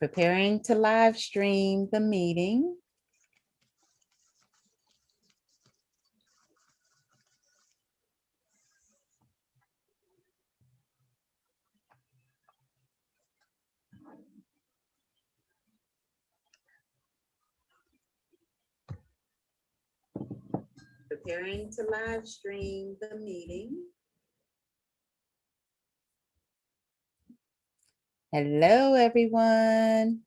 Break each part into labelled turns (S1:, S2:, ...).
S1: Preparing to live stream the meeting. Preparing to live stream the meeting. Hello, everyone.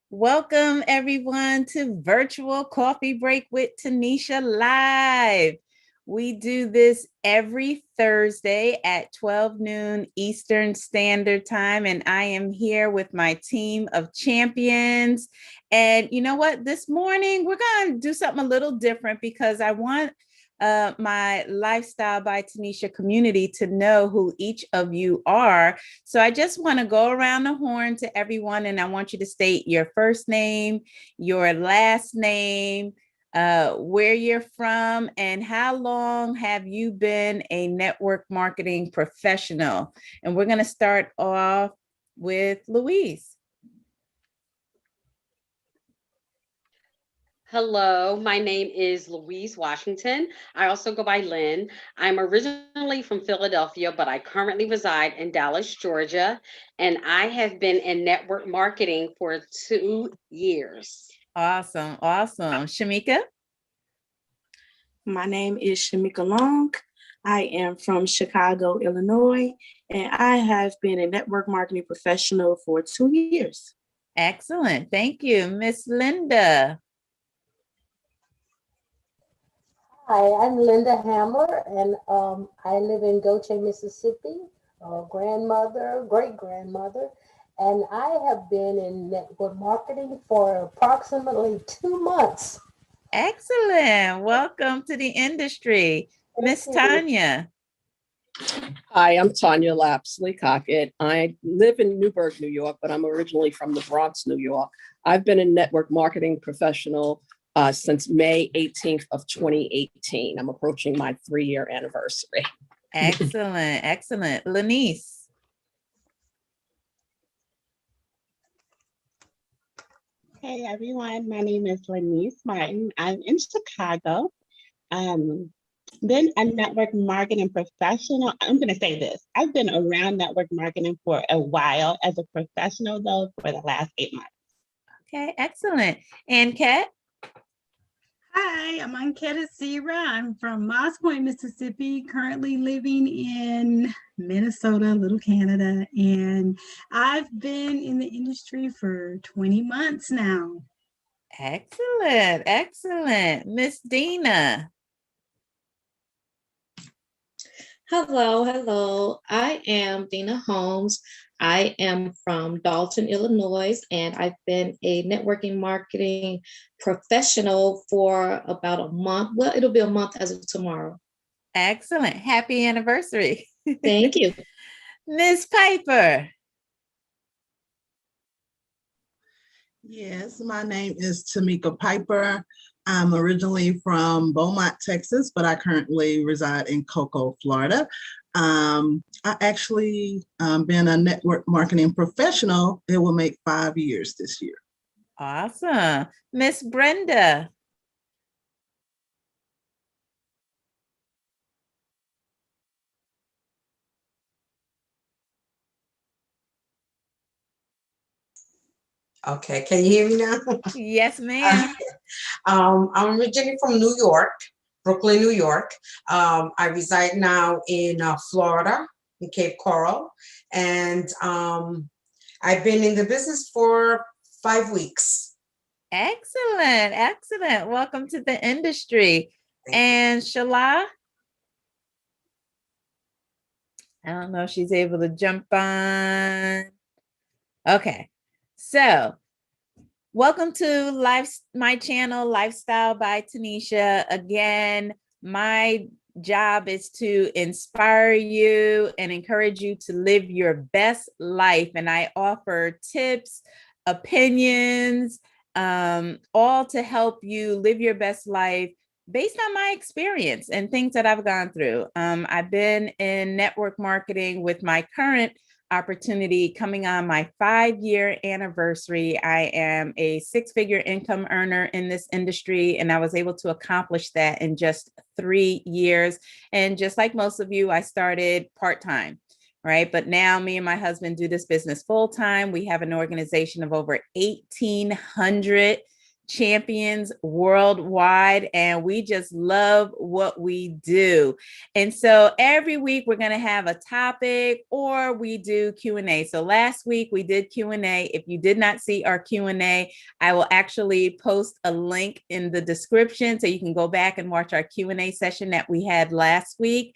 S1: Welcome, everyone, to Virtual Coffee Break with Tanisha Live. We do this every Thursday at 12 noon Eastern Standard Time, and I am here with my team of champions. And you know what? This morning, we're going to do something a little different because I want my Lifestyle by Tanisha community to know who each of you are. So I just want to go around the horn to everyone, and I want you to state your first name, your last name, where you're from, and how long have you been a network marketing professional? And we're going to start off with Louise.
S2: Hello, my name is Louise Washington. I also go by Lynn. I'm originally from Philadelphia, but I currently reside in Dallas, Georgia, and I have been in network marketing for 2 years.
S1: Awesome, awesome. Shamika?
S3: My name is Shamika Long. I am from Chicago, Illinois, and I have been a network marketing professional for 2 years.
S1: Excellent. Thank you. Miss Linda.
S4: Hi, I'm Linda Hamler, and I live in Goche, Mississippi, grandmother, great-grandmother, and I have been in network marketing for approximately 2 months.
S1: Excellent. Welcome to the industry. Miss Tanya.
S5: Hi, I'm Tanya Lapsley Cockett. I live in Newburgh, New York, but I'm originally from the Bronx, New York. I've been a network marketing professional since May 18th of 2018. I'm approaching my 3-year anniversary.
S1: Excellent, excellent. Lanice.
S6: Hey everyone, my name is Lanice Martin. I'm in Chicago. Been a network marketing professional. I'm going to say this. I've been around network marketing for a while as a professional, though, for the last 8 months.
S1: Okay, excellent. And Kat?
S7: Hi, I'm Anketa Sira. I'm from Moss Point, Mississippi, currently living in Minnesota, Little Canada, and I've been in the industry for 20 months now.
S1: Excellent, excellent. Miss Dina.
S8: Hello. I am Dina Holmes. I am from Dalton, Illinois, and I've been a networking marketing professional for about a month. Well, it'll be a month as of tomorrow.
S1: Excellent. Happy anniversary.
S8: Thank you.
S1: Miss Piper.
S9: Yes, my name is Tamika Piper. I'm originally from Beaumont, Texas, but I currently reside in Cocoa, Florida. I actually been a network marketing professional. It will make 5 years this year.
S1: Awesome. Miss Brenda.
S10: Okay, can you hear me now?
S1: Yes, ma'am.
S10: I'm originally from New York, Brooklyn, New York. I reside now in Florida, in Cape Coral, and I've been in the business for 5 weeks.
S1: Excellent, excellent. Welcome to the industry. And Shala? I don't know if she's able to jump on. Okay, so welcome to my channel, Lifestyle by Tanisha. Again, my job is to inspire you and encourage you to live your best life. And I offer tips, opinions, all to help you live your best life based on my experience and things that I've gone through. I've been in network marketing with my current opportunity coming on my 5-year anniversary. I am a 6-figure income earner in this industry, and I was able to accomplish that in just 3 years. And just like most of you, I started part-time. Right. But now me and my husband do this business full time. We have an organization of over 1,800 champions worldwide, and we just love what we do. And so every week we're going to have a topic, or we do Q&A. So last week we did Q&A. If you did not see our Q&A, I will actually post a link in the description so you can go back and watch our Q&A session that we had last week.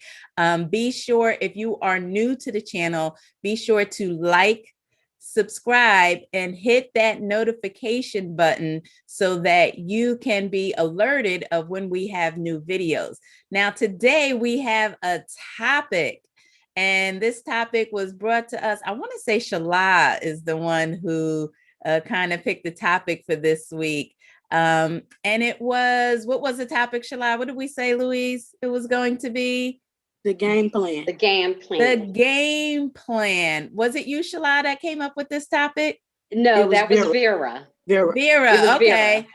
S1: Be sure, if you are new to the channel, be sure to like, subscribe, and hit that notification button so that you can be alerted of when we have new videos. Now, today we have a topic, and this topic was brought to us. I want to say Shala is the one who kind of picked the topic for this week. And it was, what was the topic, Shala? What did we say, Louise? It was going to be?
S3: The game plan.
S2: The game plan.
S1: The game plan. Was it you, Shala, that came up with this topic?
S2: No, that was Vera.
S1: Vera. Okay.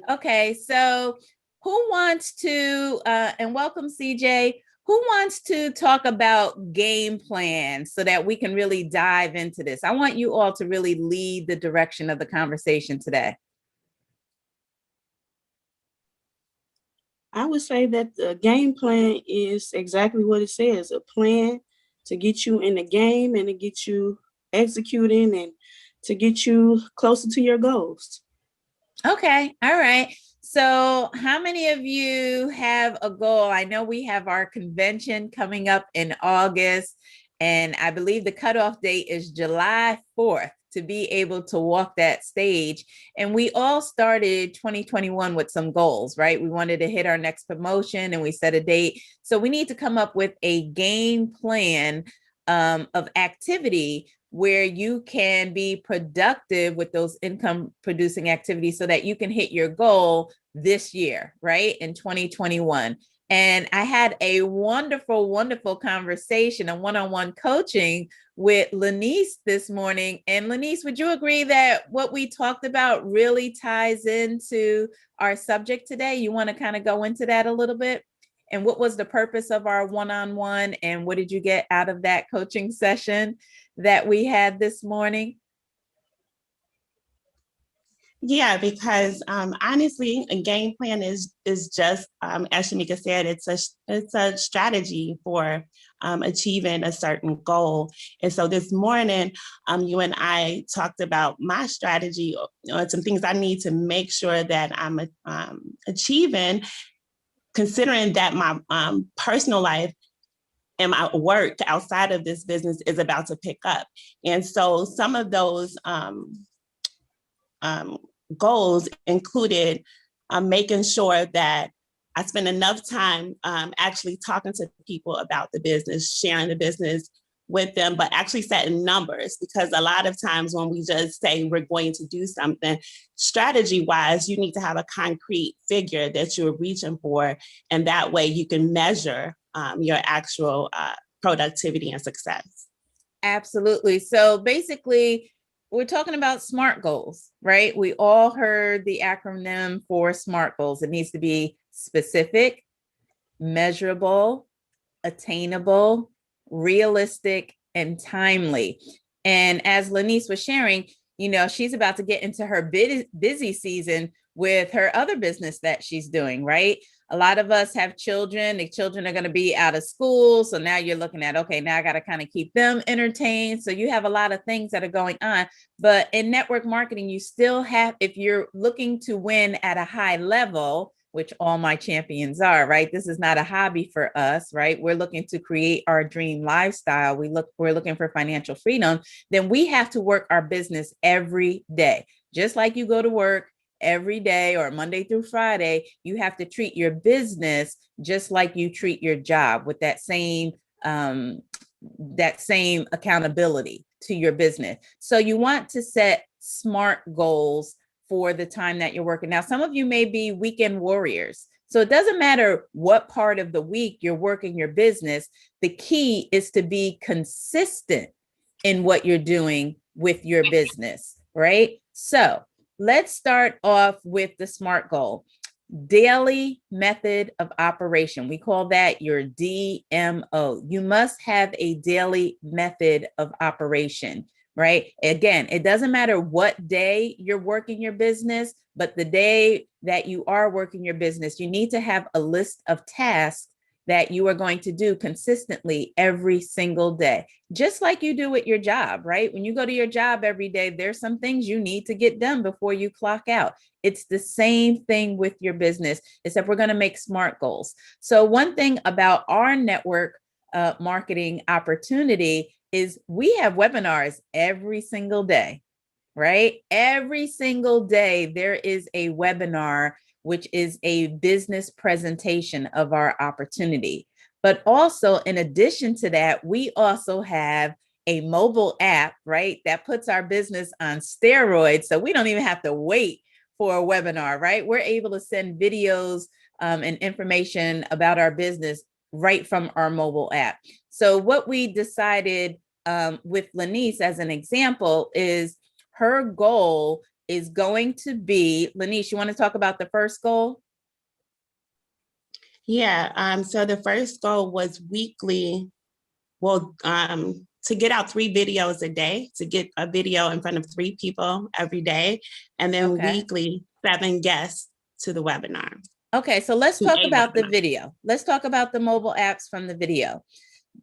S1: Okay. So who wants to, and welcome, CJ, who wants to talk about game plans so that we can really dive into this? I want you all to really lead the direction of the conversation today.
S3: I would say that the game plan is exactly what it says, a plan to get you in the game and to get you executing and to get you closer to your goals.
S1: Okay. All right. So how many of you have a goal? I know we have our convention coming up in August, and I believe the cutoff date is July 4th. To be able to walk that stage. And we all started 2021 with some goals, right? We wanted to hit our next promotion and we set a date. So we need to come up with a game plan of activity where you can be productive with those income producing activities so that you can hit your goal this year, right? In 2021. And I had a wonderful, wonderful conversation, a one-on-one coaching with Lanice this morning. And Lanice, would you agree that what we talked about really ties into our subject today? You want to kind of go into that a little bit? And what was the purpose of our one-on-one? And what did you get out of that coaching session that we had this morning?
S6: Yeah, because honestly, a game plan is just as Tamika said, it's a strategy for achieving a certain goal. And so this morning, you and I talked about my strategy, some things I need to make sure that I'm achieving, considering that my personal life and my work outside of this business is about to pick up. And so some of those goals included making sure that I spend enough time actually talking to people about the business, sharing the business with them, but actually setting numbers, because a lot of times when we just say we're going to do something, strategy-wise, you need to have a concrete figure that you're reaching for, and that way you can measure your actual productivity and success.
S1: Absolutely. So basically, we're talking about SMART goals, right? We all heard the acronym for SMART goals. It needs to be specific, measurable, attainable, realistic, and timely. And as Lanice was sharing, you know, she's about to get into her busy season with her other business that she's doing, right? A lot of us have children. The children are going to be out of school. So now you're looking at, okay, now I got to kind of keep them entertained. So you have a lot of things that are going on. But in network marketing, you still have, if you're looking to win at a high level, which all my champions are, right? This is not a hobby for us, right? We're looking to create our dream lifestyle. We're looking for financial freedom. Then we have to work our business every day. Just like you go to work every day or Monday through Friday, you have to treat your business just like you treat your job, with that same accountability to your business. So you want to set SMART goals for the time that you're working. Now, some of you may be weekend warriors. So it doesn't matter what part of the week you're working your business. The key is to be consistent in what you're doing with your business, right? So let's start off with the SMART goal. Daily method of operation. We call that your DMO. You must have a daily method of operation, right? Again, it doesn't matter what day you're working your business, but the day that you are working your business, you need to have a list of tasks that you are going to do consistently every single day, just like you do with your job, right? When you go to your job every day, there's some things you need to get done before you clock out. It's the same thing with your business, except we're going to make SMART goals. So one thing about our network marketing opportunity is we have webinars every single day, right? Every single day, there is a webinar, which is a business presentation of our opportunity. But also, in addition to that, we also have a mobile app, right? That puts our business on steroids. So we don't even have to wait for a webinar, right? We're able to send videos and information about our business right from our mobile app. So what we decided with Lanice as an example is her goal is going to be, Lanice, you want to talk about the first goal?
S6: Yeah, so the first goal was weekly, to get out 3 videos a day, to get a video in front of 3 people every day, and then weekly 7 guests to the webinar.
S1: Okay, so let's talk about the video. Let's talk about the mobile apps from the video.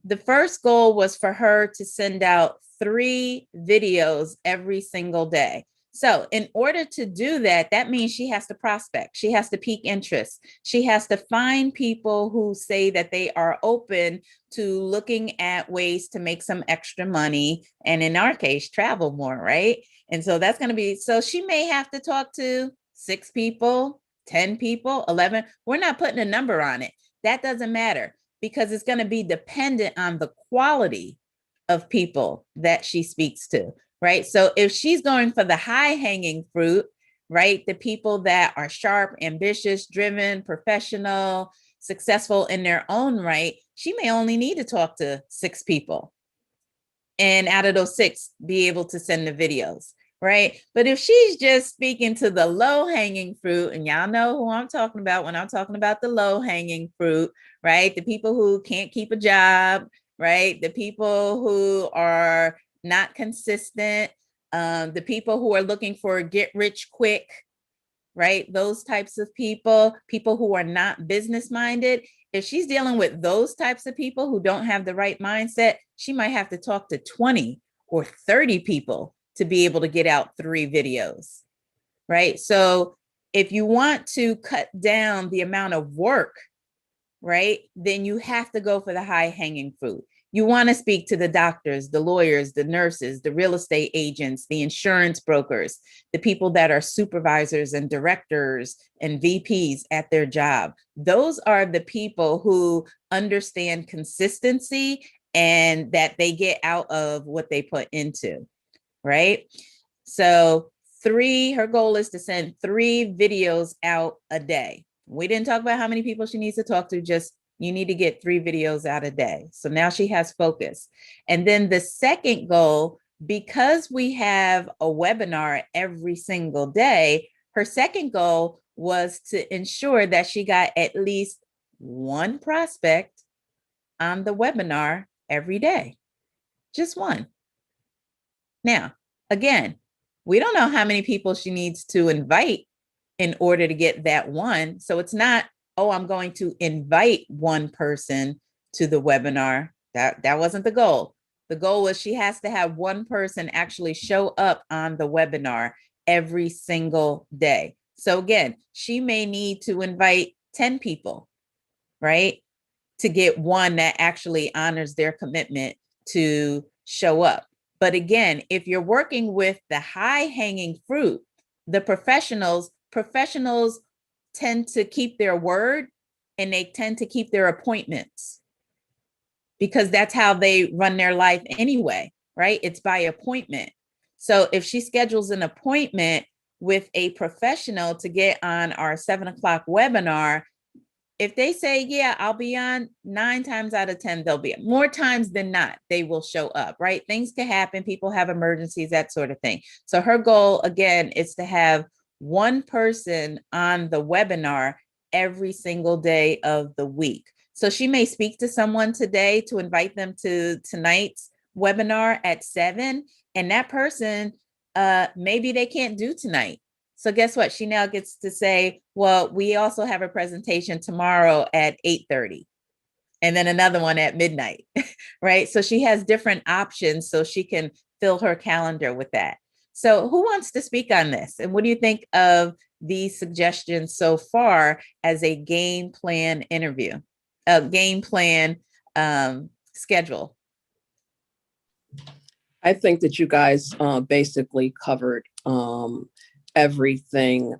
S1: The first goal was for her to send out 3 videos every single day. So in order to do that, that means she has to prospect. She has to pique interest. She has to find people who say that they are open to looking at ways to make some extra money. And in our case, travel more, right? And so that's going to be, so she may have to talk to 6 people, 10 people, 11. We're not putting a number on it. That doesn't matter, because it's going to be dependent on the quality of people that she speaks to, right? So if she's going for the high hanging fruit, right, the people that are sharp, ambitious, driven, professional, successful in their own right, she may only need to talk to 6 people. And out of those 6, be able to send the videos, right? But if she's just speaking to the low hanging fruit, and y'all know who I'm talking about when I'm talking about the low hanging fruit, right? The people who can't keep a job, right? The people who are not consistent, the people who are looking for get rich quick, right? Those types of people, people who are not business minded. If she's dealing with those types of people who don't have the right mindset, she might have to talk to 20 or 30 people to be able to get out 3 videos, right? So if you want to cut down the amount of work, right, then you have to go for the high hanging fruit. You want to speak to the doctors, the lawyers, the nurses, the real estate agents, the insurance brokers, the people that are supervisors and directors and VPs at their job. Those are the people who understand consistency and that they get out of what they put into, right? So her goal is to send 3 videos out a day. We didn't talk about how many people she needs to talk to, just you need to get 3 videos out a day. So now she has focus. And then the second goal, because we have a webinar every single day, her second goal was to ensure that she got at least 1 prospect on the webinar every day. Just 1. Now, again, we don't know how many people she needs to invite in order to get that 1. So it's not, oh, I'm going to invite 1 person to the webinar. That wasn't the goal. The goal was she has to have 1 person actually show up on the webinar every single day. So again, she may need to invite 10 people, right, to get 1 that actually honors their commitment to show up. But again, if you're working with the high hanging fruit, the professionals tend to keep their word, and they tend to keep their appointments, because that's how they run their life anyway, right? It's by appointment. So if she schedules an appointment with a professional to get on our 7 o'clock webinar, If they say, yeah, I'll be on, 9 times out of 10, they'll be more times than not, they will show up, right? Things can happen. People have emergencies, that sort of thing. So her goal, again, is to have one person on the webinar every single day of the week. So she may speak to someone today to invite them to tonight's webinar at 7, and that person, maybe they can't do tonight. So guess what? She now gets to say, well, we also have a presentation tomorrow at 8:30 and then another one at midnight, right? So she has different options so she can fill her calendar with that. So who wants to speak on this? And what do you think of these suggestions so far as a game plan interview, a game plan schedule?
S5: I think that you guys basically covered everything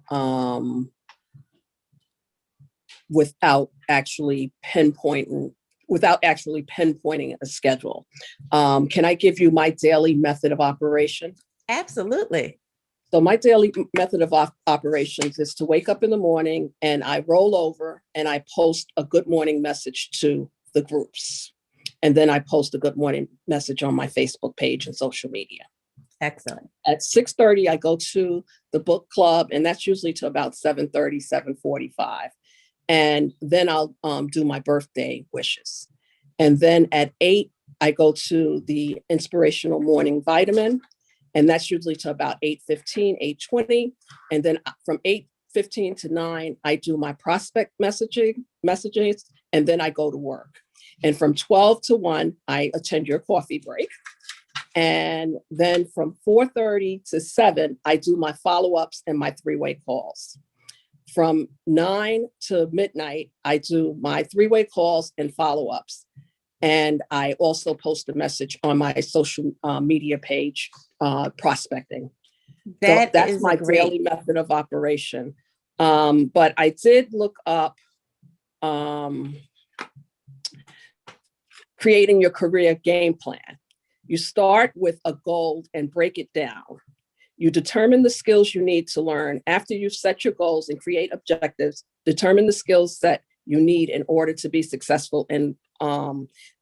S5: without actually pinpointing a schedule. Can I give you my daily method of operation?
S1: Absolutely.
S5: So my daily method of operations is to wake up in the morning and I roll over and I post a good morning message to the groups. And then I post a good morning message on my Facebook page and social media.
S1: Excellent.
S5: At 6:30, I go to the book club, and that's usually to about 7:30, 7:45. And then I'll do my birthday wishes. And then at 8, I go to the inspirational morning vitamin, and that's usually to about 8:15, 8:20. And then from 8:15 to 9, I do my prospect messages, and then I go to work. And from 12 to 1, I attend your coffee break. And then from 4:30 to 7, I do my follow-ups and my 3-way calls. From 9 to midnight, I do my 3-way calls and follow-ups. And I also post a message on my social media page, prospecting. That's my daily method of operation. But I did look up creating your career game plan. You start with a goal and break it down. You determine the skills you need to learn. After you've set your goals and create objectives, determine the skills that you need in order to be successful. And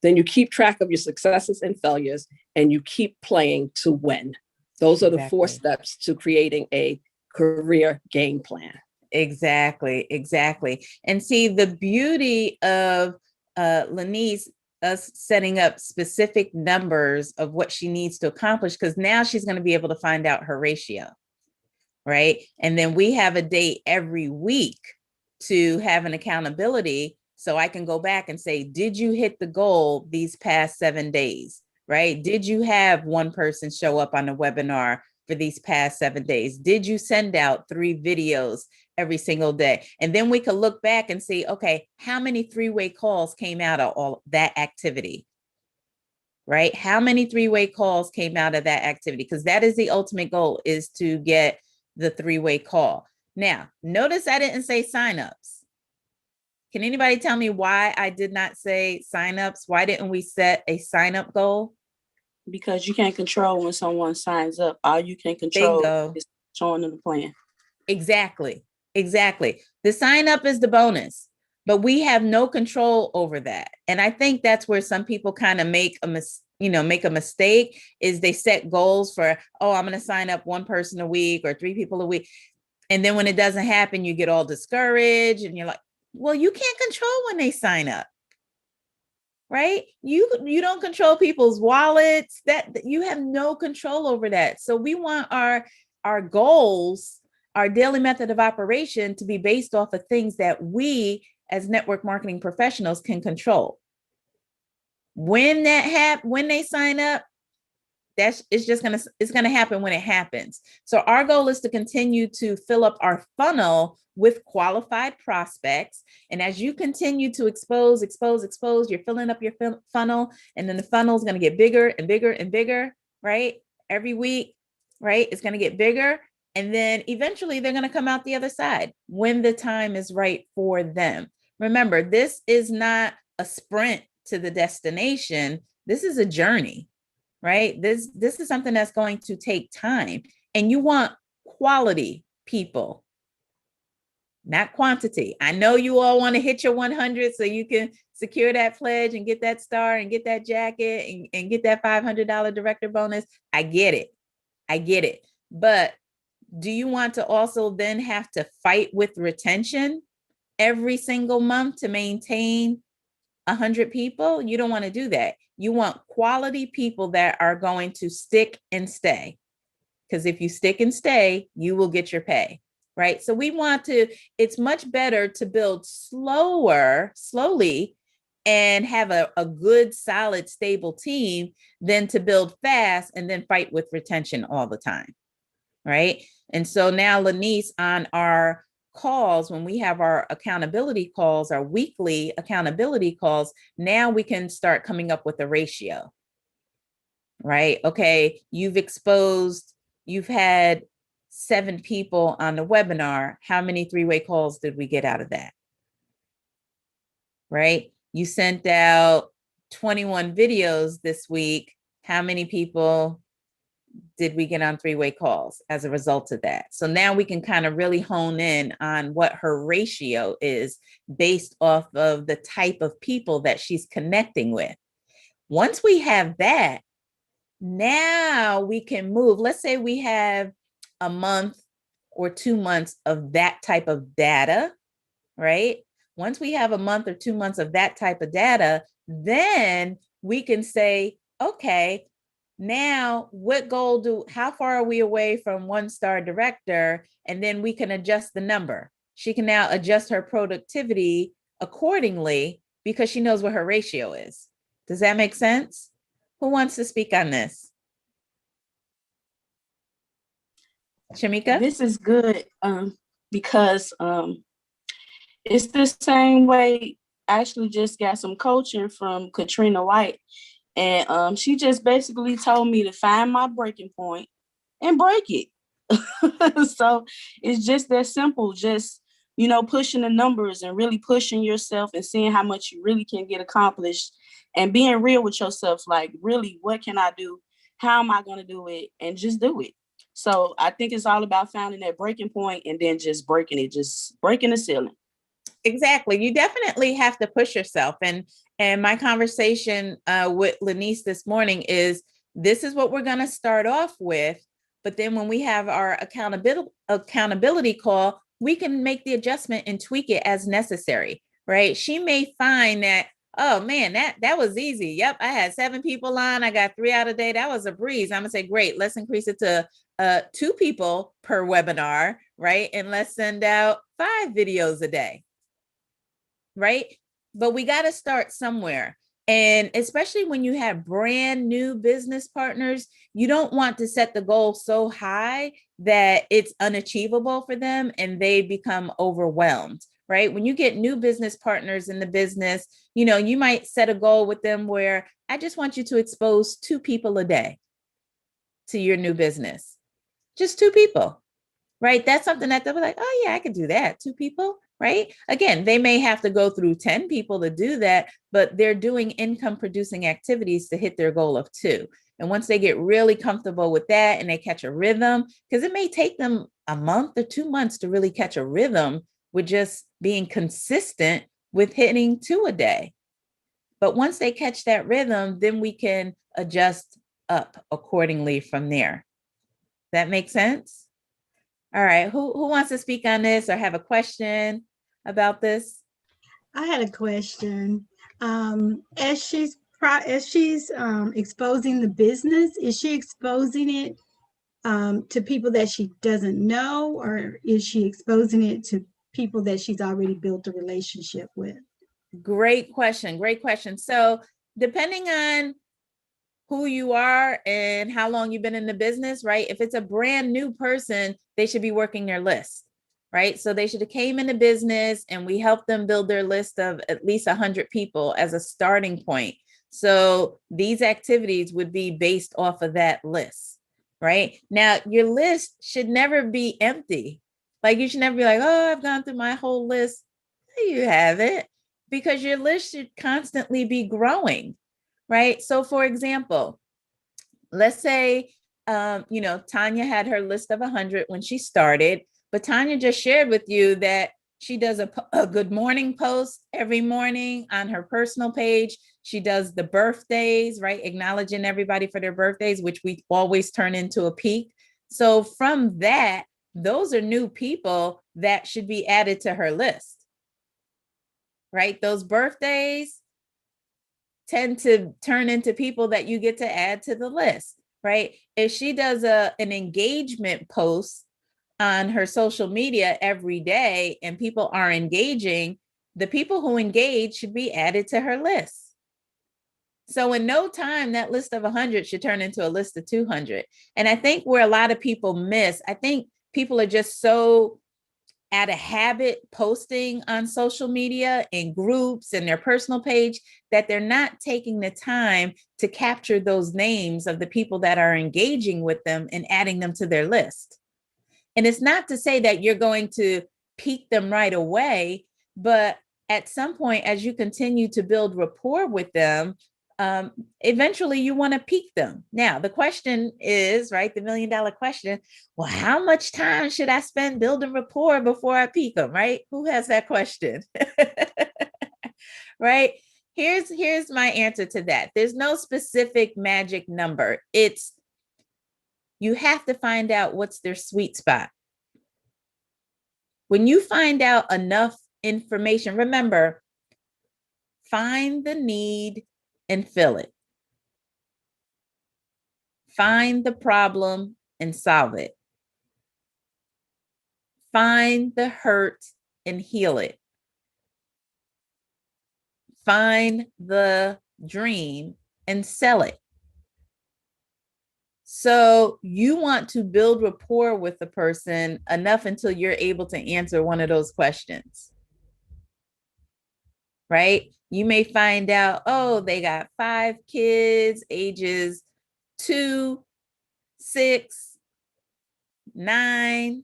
S5: then you keep track of your successes and failures, and you keep playing to win. Those are the 4 steps to creating a career game plan.
S1: Exactly. And see, the beauty of Lanice, us setting up specific numbers of what she needs to accomplish, because now she's going to be able to find out her ratio, right? And then we have a date every week to have an accountability, so I can go back and say, did you hit the goal these past 7 days, right? Did you have one person show up on a webinar for these past 7 days? Did you send out 3 videos every single day? And then we could look back and see, okay, how many 3-way calls came out of all that activity, right? How many 3-way calls came out of that activity? Because that is the ultimate goal, is to get the 3-way call. Now, notice I didn't say signups. Can anybody tell me why I did not say signups? Why didn't we set a sign up goal?
S3: Because you can't control when someone signs up. All you can control is showing them the plan.
S1: Exactly. The sign up is the bonus, but we have no control over that. And I think that's where some people kind of make a mistake, is they set goals for, oh, I'm going to sign up 1 person a week or 3 people a week. And then when it doesn't happen, you get all discouraged and you're like, well, you can't control when they sign up, right? You don't control people's wallets. That you have no control over that. So we want our goals, our daily method of operation, to be based off of things that we as network marketing professionals can control. When they sign up, it's gonna happen when it happens. So our goal is to continue to fill up our funnel with qualified prospects. And as you continue to expose, you're filling up your funnel, and then the funnel is going to get bigger and bigger and bigger, right? Every week, right? It's going to get bigger. And then eventually they're going to come out the other side when the time is right for them. Remember, this is not a sprint to the destination. This is a journey, right? This is something that's going to take time, and you want quality people. not quantity. I know you all want to hit your 100 so you can secure that pledge and get that star and get that jacket and get that $500 director bonus. I get it. I get it. But do you want to also then have to fight with retention every single month to maintain 100 people? You don't want to do that. You want quality people that are going to stick and stay. Because if you stick and stay, you will get your pay, right? So we want to, it's much better to build slowly, and have a good, solid, stable team than to build fast and then fight with retention all the time, right? And so now, Lanice, on our calls, when we have our accountability calls, our weekly accountability calls, now we can start coming up with a ratio, right? Okay, you've had 7 people on the webinar. How many 3-way calls did we get out of that? Right? You sent out 21 videos this week. How many people did we get on 3-way calls as a result of that? So now we can kind of really hone in on what her ratio is based off of the type of people that she's connecting with. Once we have that, now we can move. Let's say we have a month or 2 months of that type of data, right? Once we have a month or 2 months of that type of data, then we can say, okay, now how far are we away from 1-star director? And then we can adjust the number. She can now adjust her productivity accordingly because she knows what her ratio is. Does that make sense? Who wants to speak on this? Tamika?
S3: This is good because it's the same way. I actually just got some coaching from Katrina White, and she just basically told me to find my breaking point and break it. So it's just that simple. Just, pushing the numbers and really pushing yourself and seeing how much you really can get accomplished and being real with yourself. Like, really, what can I do? How am I going to do it? And just do it. So I think it's all about finding that breaking point and then just breaking it, just breaking the ceiling.
S1: Exactly. You definitely have to push yourself. And my conversation with Lanice this morning is, this is what we're going to start off with. But then when we have our accountability call, we can make the adjustment and tweak it as necessary, right? She may find that, oh man, that was easy. Yep, I had 7 people on. I got 3 out a day. That was a breeze. I'm gonna say, great, let's increase it to 2 people per webinar, right? And let's send out 5 videos a day, right? But we got to start somewhere. And especially when you have brand new business partners, you don't want to set the goal so high that it's unachievable for them and they become overwhelmed, right? When you get new business partners in the business, you might set a goal with them where I just want you to expose 2 people a day to your new business. Just 2 people, right? That's something that they'll be like, oh yeah, I can do that. 2 people, right? Again, they may have to go through 10 people to do that, but they're doing income producing activities to hit their goal of 2. And once they get really comfortable with that and they catch a rhythm, because it may take them a month or 2 months to really catch a rhythm with just being consistent with hitting 2 a day. But once they catch that rhythm, then we can adjust up accordingly from there. That makes sense? All right, who wants to speak on this or have a question about this?
S7: I had a question. As she's exposing the business, is she exposing it to people that she doesn't know, or is she exposing it to people that she's already built a relationship with?
S1: Great question. Great question. So depending on who you are and how long you've been in the business, right? If it's a brand new person, they should be working their list, right? So they should have came into business and we helped them build their list of at least 100 people as a starting point. So these activities would be based off of that list, right? Now, your list should never be empty. Like, you should never be like, oh, I've gone through my whole list. You haven't, because your list should constantly be growing, right? So for example, let's say, Tanya had her list of 100 when she started, but Tanya just shared with you that She does a good morning post every morning on her personal page. She does the birthdays, right? Acknowledging everybody for their birthdays, which we always turn into a peak. So from that, those are new people that should be added to her list, right? Those birthdays tend to turn into people that you get to add to the list, right? If she does an engagement post on her social media every day and people are engaging, the people who engage should be added to her list. So in no time, that list of 100 should turn into a list of 200. And I think where a lot of people miss, I think people are just so out of habit posting on social media in groups and their personal page that they're not taking the time to capture those names of the people that are engaging with them and adding them to their list. And it's not to say that you're going to peak them right away, but at some point, as you continue to build rapport with them, eventually you want to peak them. Now, the question is, right, the $1 million question, well, how much time should I spend building rapport before I peak them, right? Who has that question? Right? Here's my answer to that. There's no specific magic number. It's you have to find out what's their sweet spot. When you find out enough information, remember, find the need and fill it. Find the problem and solve it. Find the hurt and heal it. Find the dream and sell it. So you want to build rapport with the person enough until you're able to answer one of those questions, right? You may find out, oh, they got 5 kids, ages 2, 6, 9,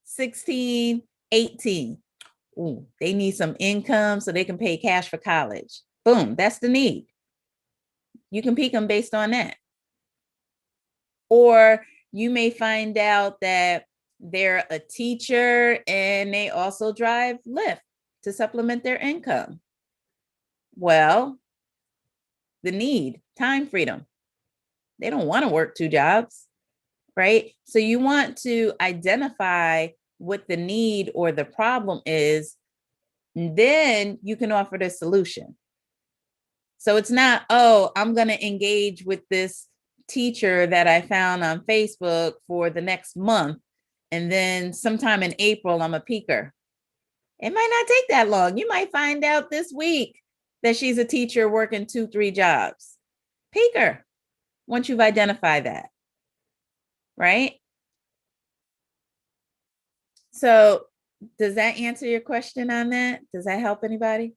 S1: 16, 18. Ooh, they need some income so they can pay cash for college. Boom, that's the need. You can peak them based on that. Or you may find out that they're a teacher and they also drive Lyft to supplement their income. Well, the need, time freedom. They don't want to work 2 jobs, right? So you want to identify what the need or the problem is, and then you can offer the solution. So it's not, oh, I'm going to engage with this teacher that I found on Facebook for the next month, and then sometime in April, I'm a peaker. It might not take that long. You might find out this week that she's a teacher working 2, 3 jobs. Peaker, once you've identified that, right? So does that answer your question on that? Does that help anybody?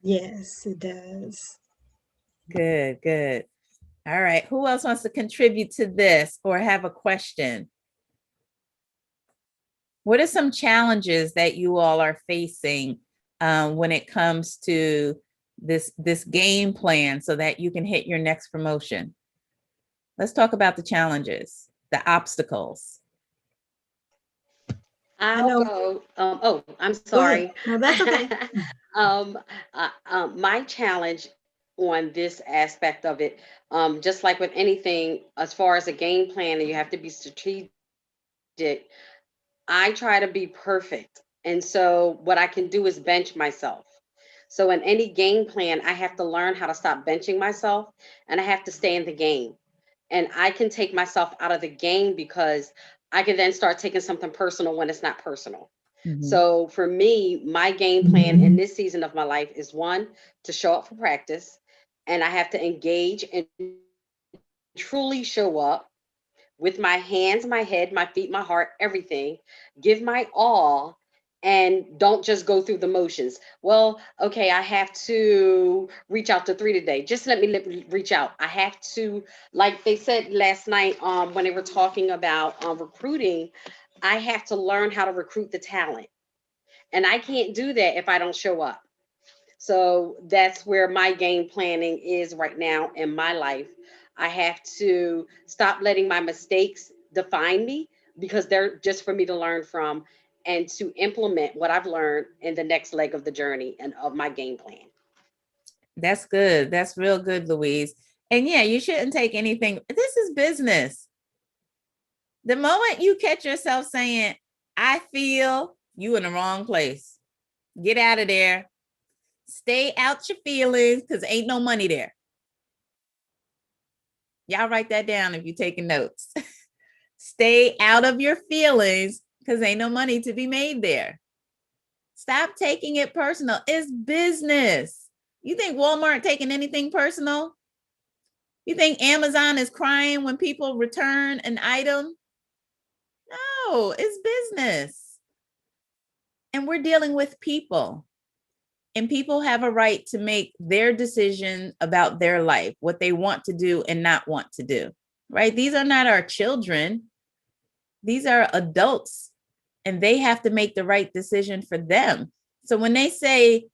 S7: Yes, it does.
S1: Good, good. All right. Who else wants to contribute to this or have a question? What are some challenges that you all are facing when it comes to this game plan so that you can hit your next promotion? Let's talk about the challenges, the obstacles.
S2: I'll go. Oh, I'm sorry.
S7: No, that's okay.
S2: My challenge on this aspect of it, just like with anything, as far as a game plan, and you have to be strategic. I try to be perfect, and so what I can do is bench myself. So in any game plan, I have to learn how to stop benching myself, and I have to stay in the game. And I can take myself out of the game because I can then start taking something personal when it's not personal. So for me, my game plan in this season of my life is one, to show up for practice, and I have to engage and truly show up with my hands, my head, my feet, my heart, everything, give my all, and don't just go through the motions. Well, okay, I have to reach out to 3 today. Just let me reach out. I have to, like they said last night, when they were talking about recruiting, I have to learn how to recruit the talent. And I can't do that if I don't show up. So that's where my game planning is right now in my life. I have to stop letting my mistakes define me because they're just for me to learn from, and to implement what I've learned in the next leg of the journey and of my game plan.
S1: That's good. That's real good, Louise. And yeah, you shouldn't take anything. This is business. The moment you catch yourself saying, I feel, you in the wrong place. Get out of there. Stay out your feelings because ain't no money there. Y'all write that down if you're taking notes. Stay out of your feelings because ain't no money to be made there. Stop taking it personal. It's business. You think Walmart taking anything personal? You think Amazon is crying when people return an item? No, it's business. And we're dealing with people. And people have a right to make their decision about their life, what they want to do and not want to do, right? These are not our children. These are adults, and they have to make the right decision for them. So when they say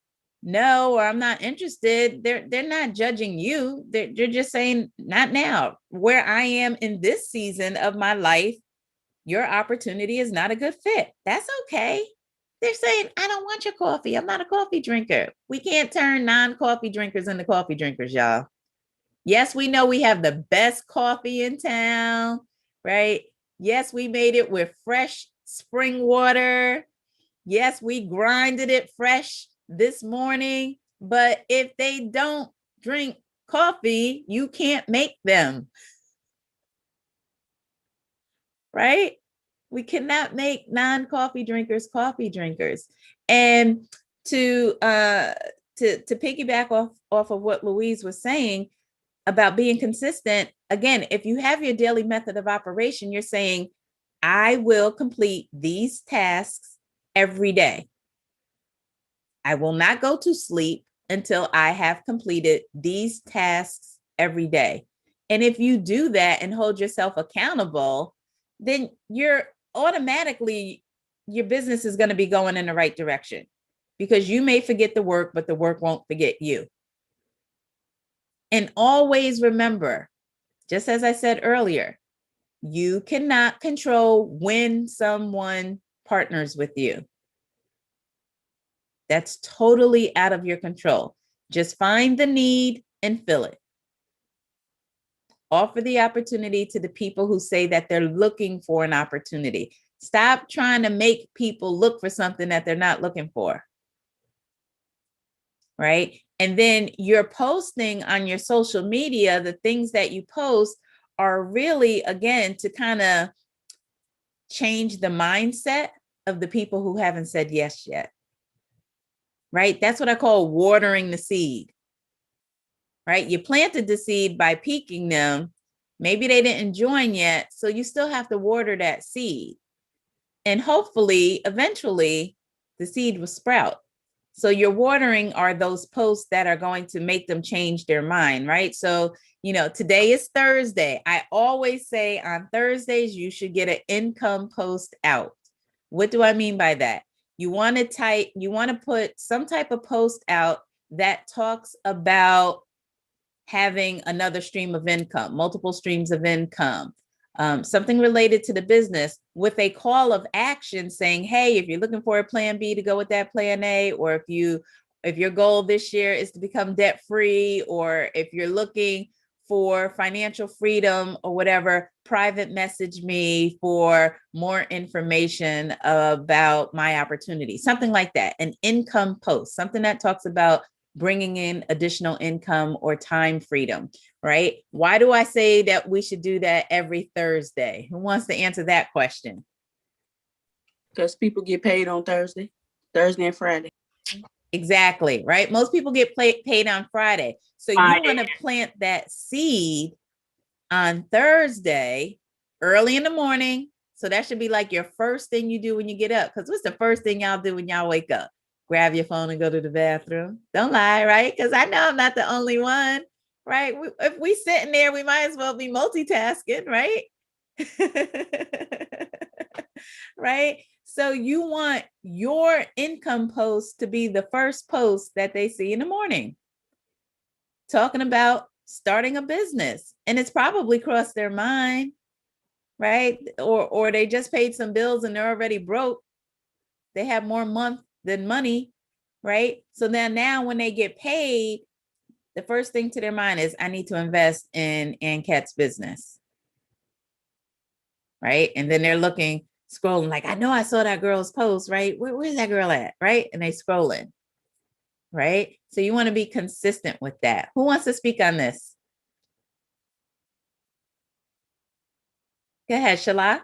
S1: no, or I'm not interested, they're not judging you. They're just saying, not now. Where I am in this season of my life, your opportunity is not a good fit. That's okay. They're saying, I don't want your coffee. I'm not a coffee drinker. We can't turn non-coffee drinkers into coffee drinkers, y'all. Yes, we know we have the best coffee in town, right? Yes, we made it with fresh spring water. Yes, we grinded it fresh this morning. But if they don't drink coffee, you can't make them, right? We cannot make non-coffee drinkers coffee drinkers. And to piggyback off of what Louise was saying about being consistent, again, if you have your daily method of operation, you're saying, I will complete these tasks every day. I will not go to sleep until I have completed these tasks every day. And if you do that and hold yourself accountable, then you're automatically, your business is going to be going in the right direction, because you may forget the work, but the work won't forget you. And always remember, just as I said earlier, you cannot control when someone partners with you. That's totally out of your control. Just find the need and fill it. Offer the opportunity to the people who say that they're looking for an opportunity. Stop trying to make people look for something that they're not looking for. Right? And then you're posting on your social media, the things that you post are really, again, to kind of change the mindset of the people who haven't said yes yet. Right? That's what I call watering the seed. Right? You planted the seed by piquing them. Maybe they didn't join yet, so you still have to water that seed. And hopefully, eventually, the seed will sprout. So your watering are those posts that are going to make them change their mind, right? So, today is Thursday. I always say on Thursdays, you should get an income post out. What do I mean by that? You want to put some type of post out that talks about having another stream of income, multiple streams of income, something related to the business with a call of action saying, hey, if you're looking for a plan B to go with that plan A, or if your goal this year is to become debt free, or if you're looking for financial freedom or whatever, private message me for more information about my opportunity, something like that. An income post, something that talks about bringing in additional income or time freedom, right? Why do I say that we should do that every Thursday? Who wants to answer that question?
S3: Because people get paid on Thursday and Friday.
S1: Exactly, right? Most people get paid on Friday. So you want to plant that seed on Thursday, early in the morning. So that should be like your first thing you do when you get up. Because what's the first thing y'all do when y'all wake up? Grab your phone and go to the bathroom. Don't lie, right? Because I know I'm not the only one, right? If we sitting there, we might as well be multitasking, right? Right? So you want your income post to be the first post that they see in the morning, talking about starting a business. And it's probably crossed their mind, right? Or they just paid some bills and they're already broke. They have more month than money, right? So then now when they get paid, the first thing to their mind is, I need to invest in Kat's business, right? And then they're looking, scrolling like, I know I saw that girl's post, right? Where's that girl at, right? And they scrolling, right? So you want to be consistent with that. Who wants to speak on this? Go ahead, Shala.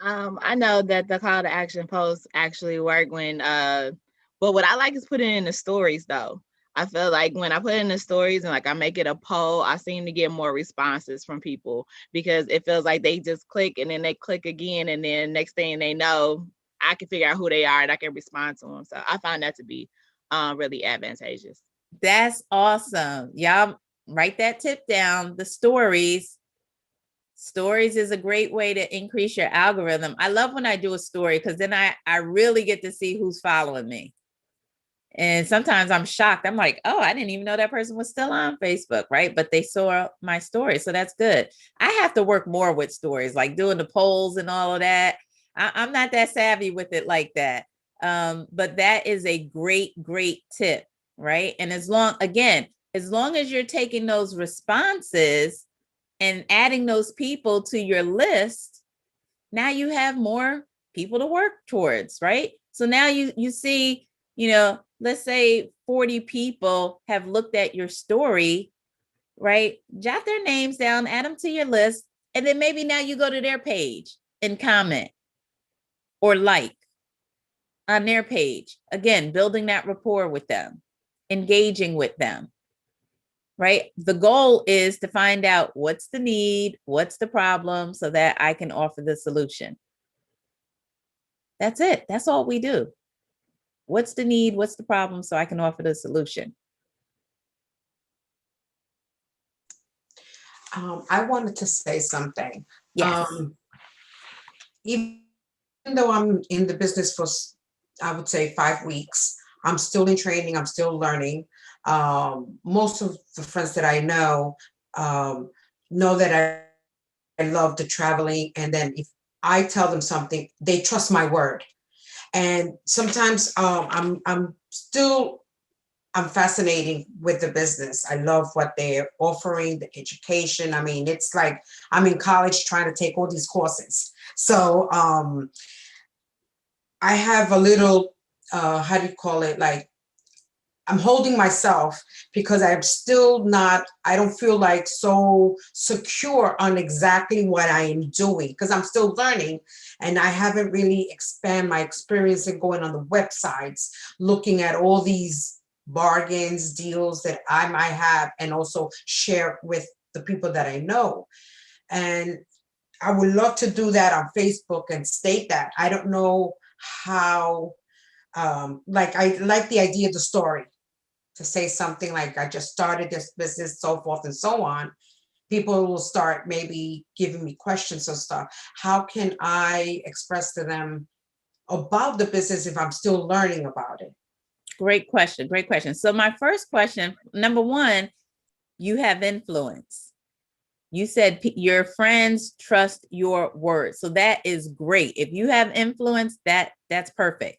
S11: I know that the call to action posts actually work when but what I like is putting in the stories though. I feel like when I put in the stories and like I make it a poll, I seem to get more responses from people because it feels like they just click and then they click again, and then next thing they know, I can figure out who they are and I can respond to them. So I find that to be really advantageous.
S1: That's awesome. Y'all write that tip down. The stories is a great way to increase your algorithm. I love when I do a story because then I really get to see who's following me. And sometimes I'm shocked. I'm like, oh, I didn't even know that person was still on Facebook, right? But they saw my story. So that's good. I have to work more with stories, like doing the polls and all of that. I'm not that savvy with it like that. But that is a great tip, right? And as long as you're taking those responses and adding those people to your list, now you have more people to work towards, right? So now you see, let's say 40 people have looked at your story, right? Jot their names down, add them to your list, and then maybe now you go to their page and comment or like on their page. Again, building that rapport with them, engaging with them. Right? The goal is to find out what's the need, what's the problem, so that I can offer the solution. That's it. That's all we do. What's the need? What's the problem? So I can offer the solution.
S10: I wanted to say something.
S1: Yes.
S10: Even though I'm in the business for, I would say, 5 weeks, I'm still in training. I'm still learning. Most of the friends that I know that I love the traveling. And then if I tell them something, they trust my word. And sometimes I'm fascinating with the business. I love what they're offering, the education. I mean, it's like I'm in college trying to take all these courses. So I have a little, how do you call it? Like, I'm holding myself because I don't feel like so secure on exactly what I am doing because I'm still learning and I haven't really expanded my experience in going on the websites, looking at all these bargains, deals that I might have, and also share with the people that I know. And I would love to do that on Facebook and state that. I don't know how, I like the idea of the story, to say something like, I just started this business, so forth and so on. People will start maybe giving me questions or stuff. How can I express to them about the business if I'm still learning about it?
S1: Great question. Great question. So my first question, number one, you have influence. You said your friends trust your word. So that is great. If you have influence, that's perfect.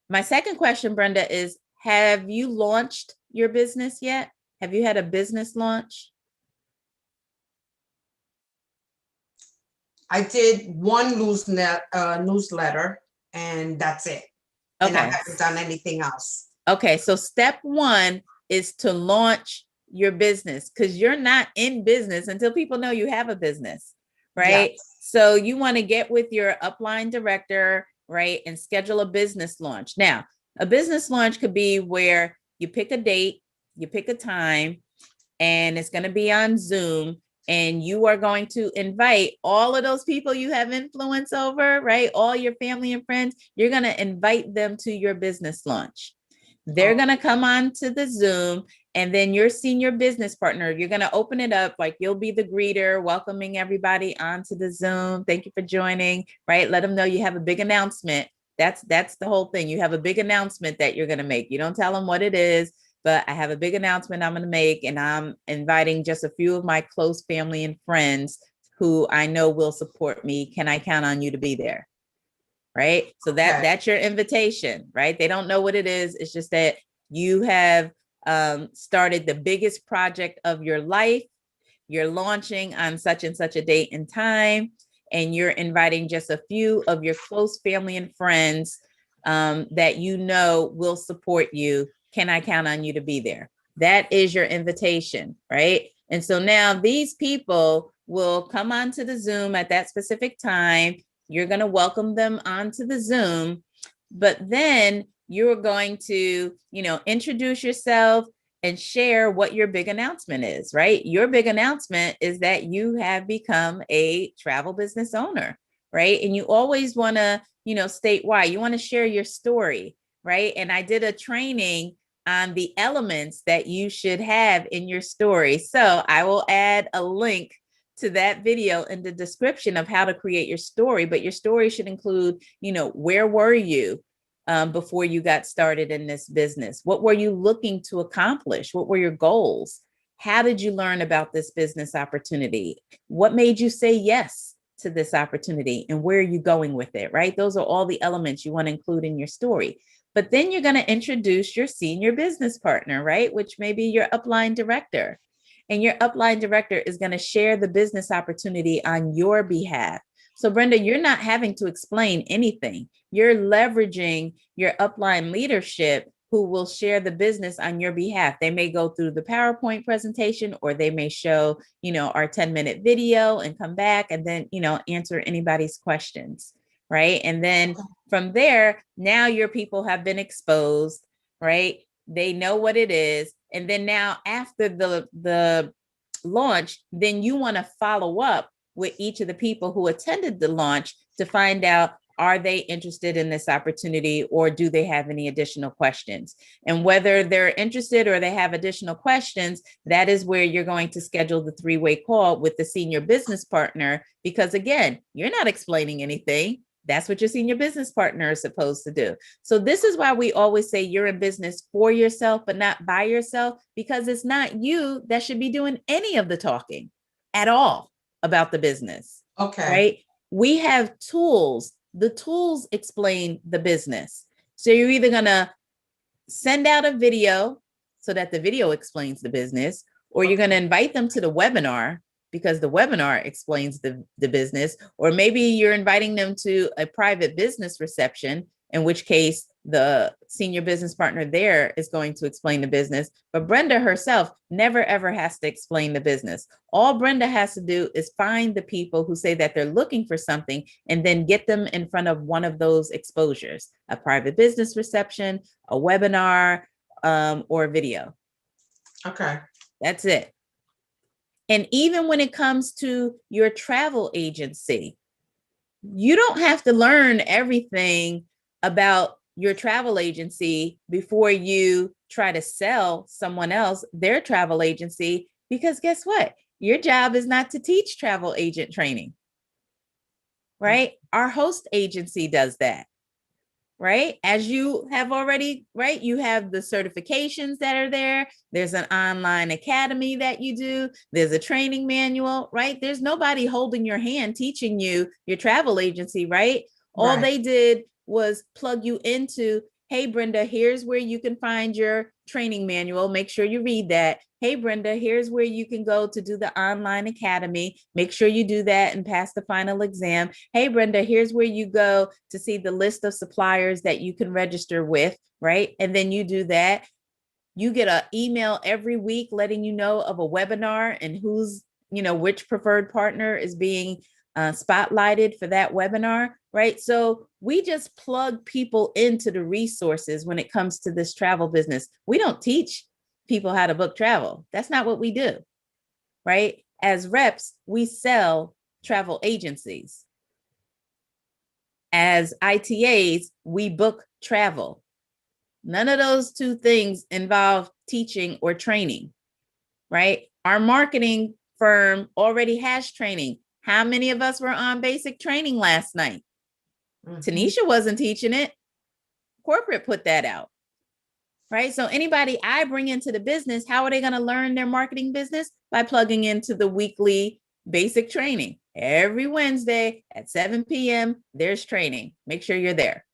S1: My second question, Brenda, is have you launched your business yet? Have you had a business launch?
S10: I did one newsletter and that's it.
S1: Okay.
S10: And I haven't done anything else.
S1: Okay. So step one is to launch your business because you're not in business until people know you have a business, right? Yeah. So you want to get with your upline director, right? And schedule a business launch. Now, a business launch could be where you pick a date, you pick a time, and it's going to be on Zoom. And you are going to invite all of those people you have influence over, right? All your family and friends, you're going to invite them to your business launch. They're going to come on to the Zoom, and then your senior business partner, you're going to open it up like you'll be the greeter, welcoming everybody onto the Zoom. Thank you for joining, right? Let them know you have a big announcement. That's the whole thing. You have a big announcement that you're going to make. You don't tell them what it is, but I have a big announcement I'm going to make, and I'm inviting just a few of my close family and friends who I know will support me. Can I count on you to be there? right? So
S10: Okay.
S1: that's your invitation, right? They don't know what it is. It's just that you have started the biggest project of your life. You're launching on such and such a date and time, and you're inviting just a few of your close family and friends that you know will support you. Can I count on you to be there? That is your invitation, right? And so now these people will come onto the Zoom at that specific time. You're going to welcome them onto the Zoom, but then you're going to, introduce yourself and share what your big announcement is, right? Your big announcement is that you have become a travel business owner, right? And you always want to, state why. You want to share your story, right? And I did a training on the elements that you should have in your story. So I will add a link to that video in the description of how to create your story, but your story should include, where were you before you got started in this business? What were you looking to accomplish? What were your goals? How did you learn about this business opportunity? What made you say yes to this opportunity? And where are you going with it, right? Those are all the elements you want to include in your story. But then you're going to introduce your senior business partner, right? Which may be your upline director. And your upline director is going to share the business opportunity on your behalf. So Brenda, you're not having to explain anything. You're leveraging your upline leadership who will share the business on your behalf. They may go through the PowerPoint presentation, or they may show, our 10-minute video and come back and then, answer anybody's questions, right? And then from there, now your people have been exposed, right? They know what it is. And then now after the launch, then you want to follow up with each of the people who attended the launch to find out, are they interested in this opportunity, or do they have any additional questions? And whether they're interested or they have additional questions, that is where you're going to schedule the 3-way call with the senior business partner, because again, you're not explaining anything. That's what your senior business partner is supposed to do. So this is why we always say you're in business for yourself, but not by yourself, because it's not you that should be doing any of the talking at all about the business.
S10: Okay.
S1: Right? We have tools. The tools explain the business. So you're either going to send out a video so that the video explains the business, or you're going to invite them to the webinar because the webinar explains the business, or maybe you're inviting them to a private business reception, in which case the senior business partner there is going to explain the business. But Brenda herself never, ever has to explain the business. All Brenda has to do is find the people who say that they're looking for something and then get them in front of one of those exposures, a private business reception, a webinar, or a video.
S10: Okay.
S1: That's it. And even when it comes to your travel agency, you don't have to learn everything about your travel agency before you try to sell someone else their travel agency, because guess what? Your job is not to teach travel agent training, right? Our host agency does that, right? As you have already, right? You have the certifications that are there. There's an online academy that you do. There's a training manual, right? There's nobody holding your hand teaching you your travel agency, right? All they did was plug you into, hey, Brenda, here's where you can find your training manual. Make sure you read that. Hey, Brenda, here's where you can go to do the online academy. Make sure you do that and pass the final exam. Hey, Brenda, here's where you go to see the list of suppliers that you can register with, right? And then you do that. You get an email every week letting you know of a webinar and who's, which preferred partner is being spotlighted for that webinar, right? So we just plug people into the resources when it comes to this travel business. We don't teach people how to book travel. That's not what we do, right? As reps, we sell travel agencies. As ITAs, we book travel. None of those two things involve teaching or training, right? Our marketing firm already has training. How many of us were on basic training last night? Tanisha wasn't teaching it. Corporate put that out, right? So anybody I bring into the business, how are they going to learn their marketing business? By plugging into the weekly basic training. Every Wednesday at 7 p.m., there's training. Make sure you're there.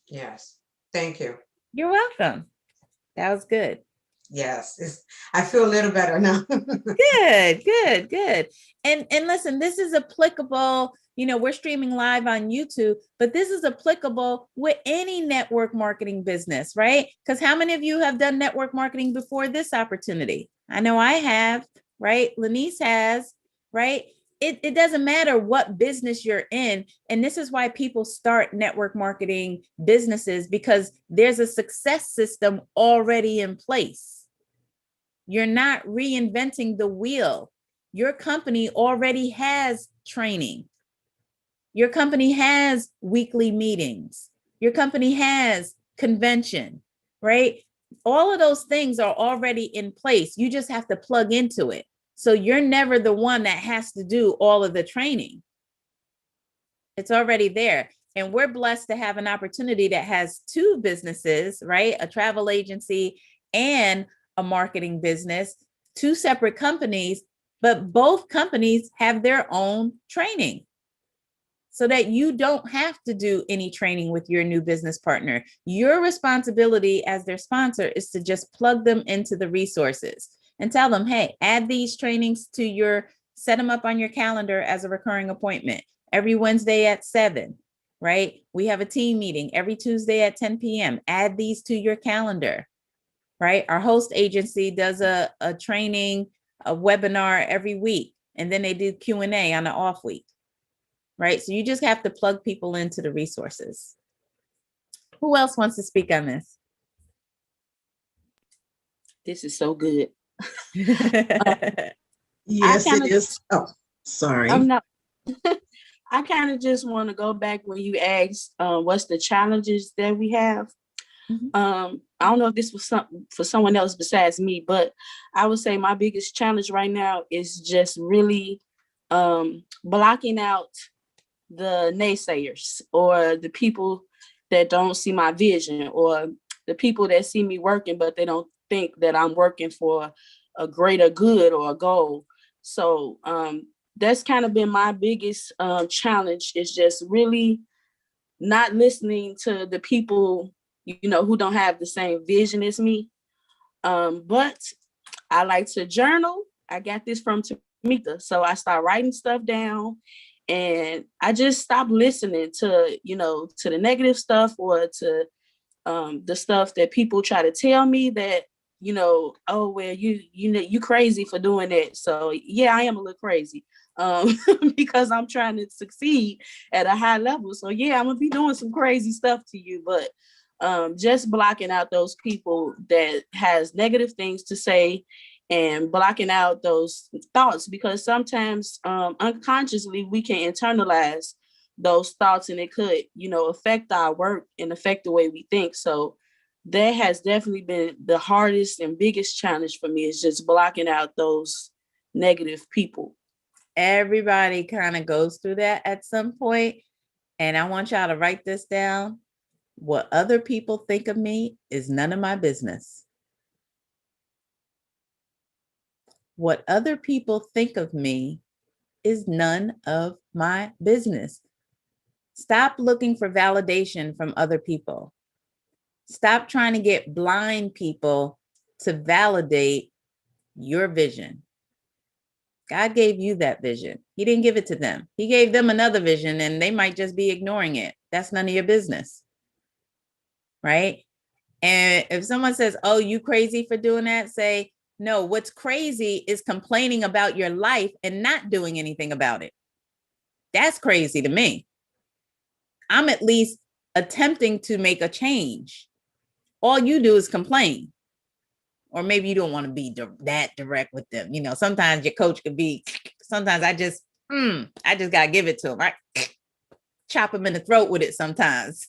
S10: Yes. Thank you.
S1: You're welcome. That was good.
S10: Yes. I feel a little better now.
S1: Good. And listen, this is applicable. We're streaming live on YouTube, but this is applicable with any network marketing business, right? Because how many of you have done network marketing before this opportunity? I know I have, right? Lanice has, right? It doesn't matter what business you're in. And this is why people start network marketing businesses, because there's a success system already in place. You're not reinventing the wheel. Your company already has training. Your company has weekly meetings. Your company has convention, right? All of those things are already in place. You just have to plug into it. So you're never the one that has to do all of the training. It's already there. And we're blessed to have an opportunity that has two businesses, right? A travel agency and a marketing business, two separate companies, but both companies have their own training so that you don't have to do any training with your new business partner. Your responsibility as their sponsor is to just plug them into the resources and tell them, hey, add these trainings to set them up on your calendar as a recurring appointment every Wednesday at 7, right? We have a team meeting every Tuesday at 10 p.m. Add these to your calendar, right? Our host agency does a training, a webinar every week, and then they do Q&A on the off week, right? So you just have to plug people into the resources. Who else wants to speak on this?
S3: This is so good.
S9: Yes, it is. Oh, sorry.
S3: I'm not. I kind of just want to go back when you asked what's the challenges that we have.
S1: Mm-hmm.
S3: I don't know if this was something for someone else besides me, but I would say my biggest challenge right now is just really blocking out the naysayers or the people that don't see my vision, or the people that see me working, but they don't think that I'm working for a greater good or a goal. So that's kind of been my biggest challenge, is just really not listening to the people, who don't have the same vision as me. But I like to journal. I got this from Tamika. So I start writing stuff down, and I just stopped listening to, to the negative stuff, or to the stuff that people try to tell me that, oh, well, you crazy for doing that. So yeah, I am a little crazy because I'm trying to succeed at a high level. So yeah, I'm gonna be doing some crazy stuff to you, but just blocking out those people that has negative things to say, and blocking out those thoughts, because sometimes unconsciously we can internalize those thoughts, and it could, affect our work and affect the way we think. So that has definitely been the hardest and biggest challenge for me, is just blocking out those negative people.
S1: Everybody kind of goes through that at some point. And I want y'all to write this down. What other people think of me is none of my business. What other people think of me is none of my business. Stop looking for validation from other people. Stop trying to get blind people to validate your vision. God gave you that vision. He didn't give it to them. He gave them another vision, and they might just be ignoring it. That's none of your business, right? And if someone says, oh, you crazy for doing that, say, no, what's crazy is complaining about your life and not doing anything about it. That's crazy to me. I'm at least attempting to make a change. All you do is complain. Or maybe you don't want to be that direct with them. Sometimes your coach could be, sometimes I just got to give it to him, right? Chop him in the throat with it sometimes.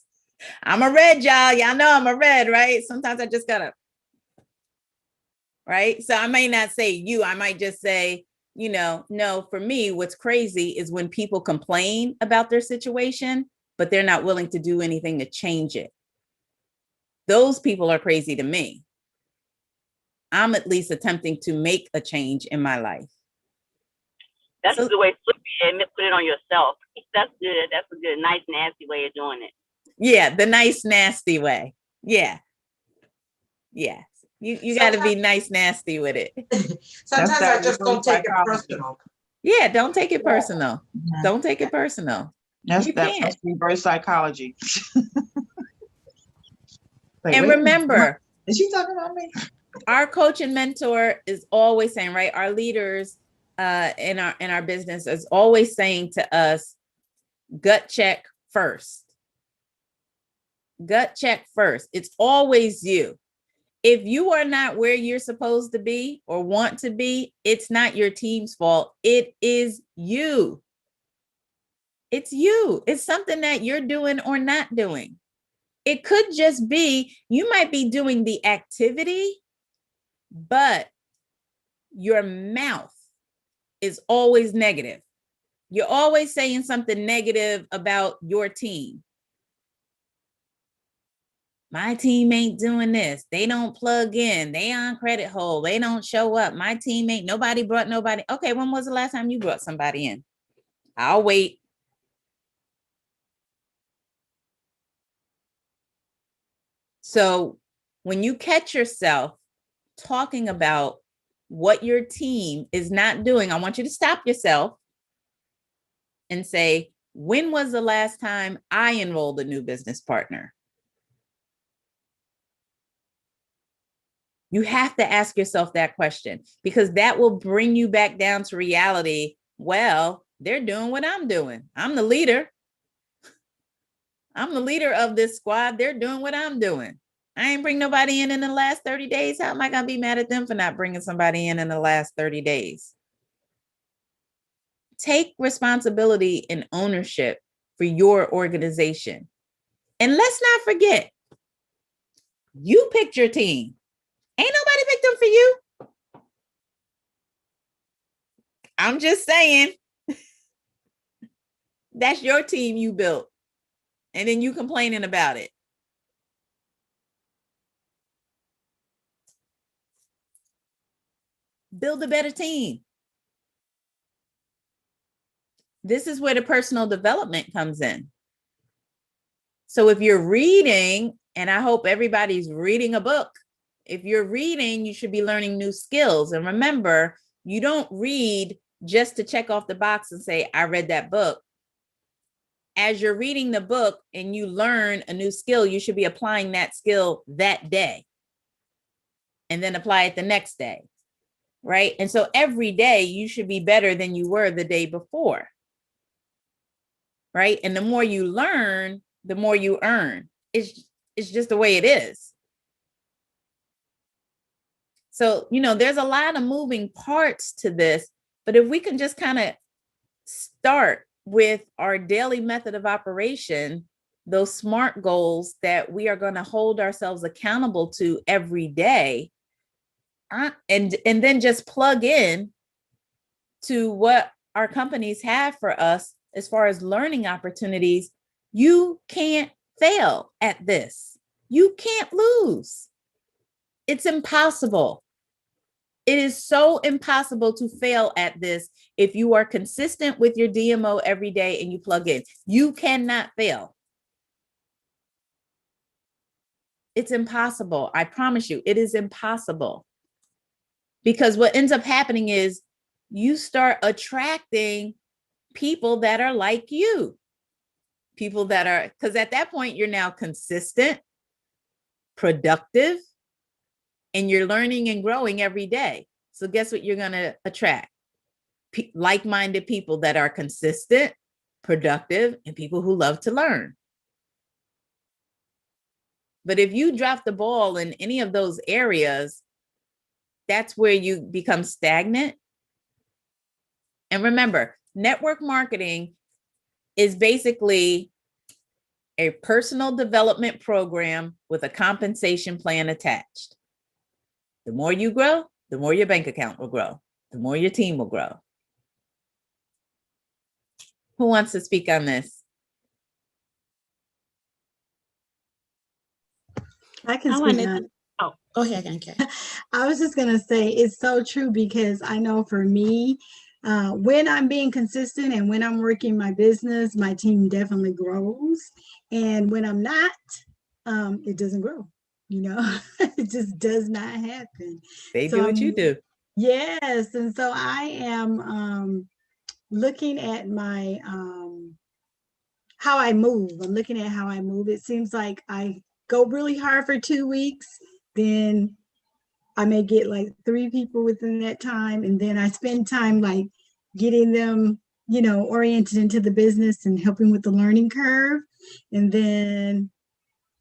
S1: I'm a red, y'all. Y'all know I'm a red, right? Sometimes I just got to, right? So I may not say you, I might just say, no, for me, what's crazy is when people complain about their situation, but they're not willing to do anything to change it. Those people are crazy to me. I'm at least attempting to make a change in my life.
S12: That's
S1: So-
S12: a good way to flip it and put it on yourself. That's good. That's a good, nice, nasty way of doing it.
S1: Yeah, the nice, nasty way. Yeah. Yeah. You got to be nice, nasty with it.
S10: Sometimes
S13: that
S10: I just
S13: reverse
S10: don't take it
S13: psychology.
S10: personal.
S1: Yeah, don't take it
S10: Yeah.
S1: personal. Don't take it personal.
S13: That's
S1: You can't.
S13: that's reverse psychology. Like,
S1: And
S13: wait,
S1: remember,
S13: is she talking about me?
S1: our coach and mentor is always saying, right? Our leaders in our business is always saying to us, gut check first. Gut check first. It's always you. If you are not where you're supposed to be or want to be, it's not your team's fault. It is you. It's you. It's something that you're doing or not doing. It could just be you might be doing the activity, but your mouth is always negative. You're always saying something negative about your team. My team ain't doing this. They don't plug in. They on credit hold. They don't show up. My team ain't, nobody brought nobody. Okay, when was the last time you brought somebody in? I'll wait. So when you catch yourself talking about what your team is not doing, I want you to stop yourself and say, when was the last time I enrolled a new business partner? You have to ask yourself that question because that will bring you back down to reality. Well, they're doing what I'm doing. I'm the leader. I'm the leader of this squad. They're doing what I'm doing. I ain't bring nobody in the last 30 days. How am I going to be mad at them for not bringing somebody in the last 30 days? Take responsibility and ownership for your organization. And let's not forget, you picked your team. Ain't nobody picked them for you. I'm just saying, that's your team you built. And then you complaining about it. Build a better team. This is where the personal development comes in. So if you're reading, and I hope everybody's reading a book, if you're reading, you should be learning new skills. And remember, you don't read just to check off the box and say, I read that book. As you're reading the book and you learn a new skill, you should be applying that skill that day and then apply it the next day, right? And so every day you should be better than you were the day before, right? And the more you learn, the more you earn. It's just the way it is. So, there's a lot of moving parts to this, but if we can just kind of start with our daily method of operation, those SMART goals that we are going to hold ourselves accountable to every day, and then just plug in to what our companies have for us as far as learning opportunities, you can't fail at this. You can't lose. It's impossible. It is so impossible to fail at this if you are consistent with your DMO every day and you plug in. You cannot fail. It's impossible. I promise you, it is impossible. Because what ends up happening is you start attracting people that are like you. People that are, because at that point, you're now consistent, productive, and you're learning and growing every day. So guess what you're going to attract? Like-minded people that are consistent, productive, and people who love to learn. But if you drop the ball in any of those areas, that's where you become stagnant. And remember, network marketing is basically a personal development program with a compensation plan attached. The more you grow, the more your bank account will grow, the more your team will grow. Who wants to speak on this?
S7: I can
S6: I
S7: speak
S6: wanted
S7: on
S6: to, oh, go ahead, okay.
S7: I was just going to say it's so true because I know for me, when I'm being consistent and when I'm working my business, my team definitely grows. And when I'm not, it doesn't grow. It just does not happen.
S1: They
S7: So
S1: do what you do.
S7: yes, and so I am looking at my how I move. I'm looking at how I move. It seems like I go really hard for 2 weeks, then I may get like 3 people within that time, and then I spend time like getting them, oriented into the business and helping with the learning curve. And then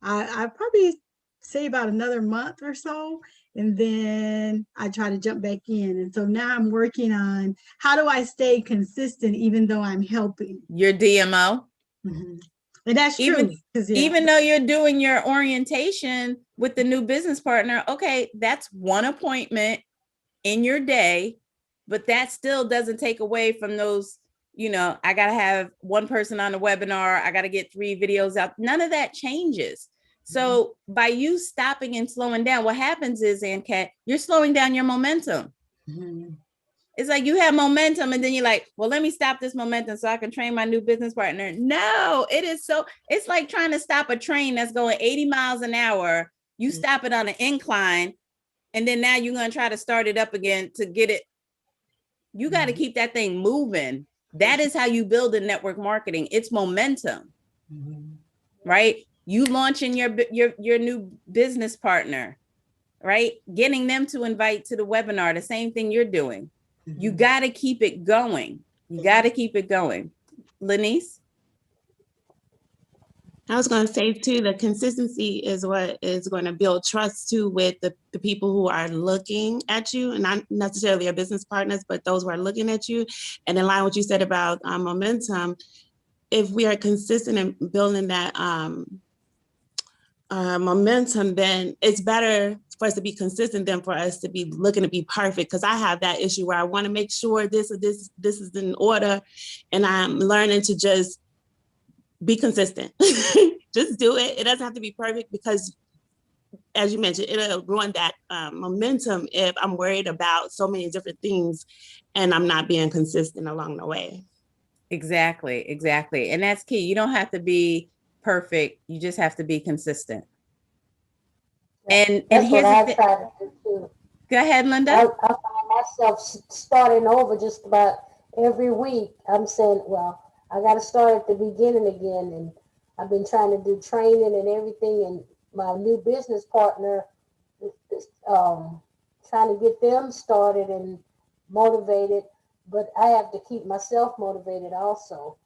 S7: I probably say about another month or so, and then I try to jump back in. And so now I'm working on how do I stay consistent even though I'm helping.
S1: Your DMO.
S7: Mm-hmm. And that's true.
S1: Even though you're doing your orientation with the new business partner, okay, that's one appointment in your day, but that still doesn't take away from those, I got to have one person on the webinar. I got to get 3 videos out. None of that changes. So by you stopping and slowing down, what happens is, Kat, you're slowing down your momentum. Mm-hmm. It's like you have momentum and then you're like, well, let me stop this momentum so I can train my new business partner. No, it's like trying to stop a train that's going 80 miles an hour. You stop it on an incline and then now you're going to try to start it up again to get it. You got to keep that thing moving. That is how you build a network marketing. It's momentum, right? You launching your new business partner, right? Getting them to invite to the webinar, the same thing you're doing. You got to keep it going. You got to keep it going. Lenice?
S14: I was going to say too, the consistency is what is going to build trust too with the people who are looking at you, and not necessarily your business partners, but those who are looking at you. And in line with what you said about momentum, if we are consistent in building that momentum, then it's better for us to be consistent than for us to be looking to be perfect. Because I have that issue where I want to make sure this is in order, and I'm learning to just be consistent. Just do it. It doesn't have to be perfect because, as you mentioned, it'll ruin that momentum if I'm worried about so many different things and I'm not being consistent along the way.
S1: Exactly. And that's key. You don't have to be perfect. You just have to be consistent.
S4: Yeah,
S1: and
S4: that's
S1: here's
S4: what
S1: the
S4: I try to do too.
S1: Go ahead, Linda.
S4: I find myself starting over just about every week. I'm saying, well, I got to start at the beginning again. And I've been trying to do training and everything. And my new business partner, trying to get them started and motivated. But I have to keep myself motivated also.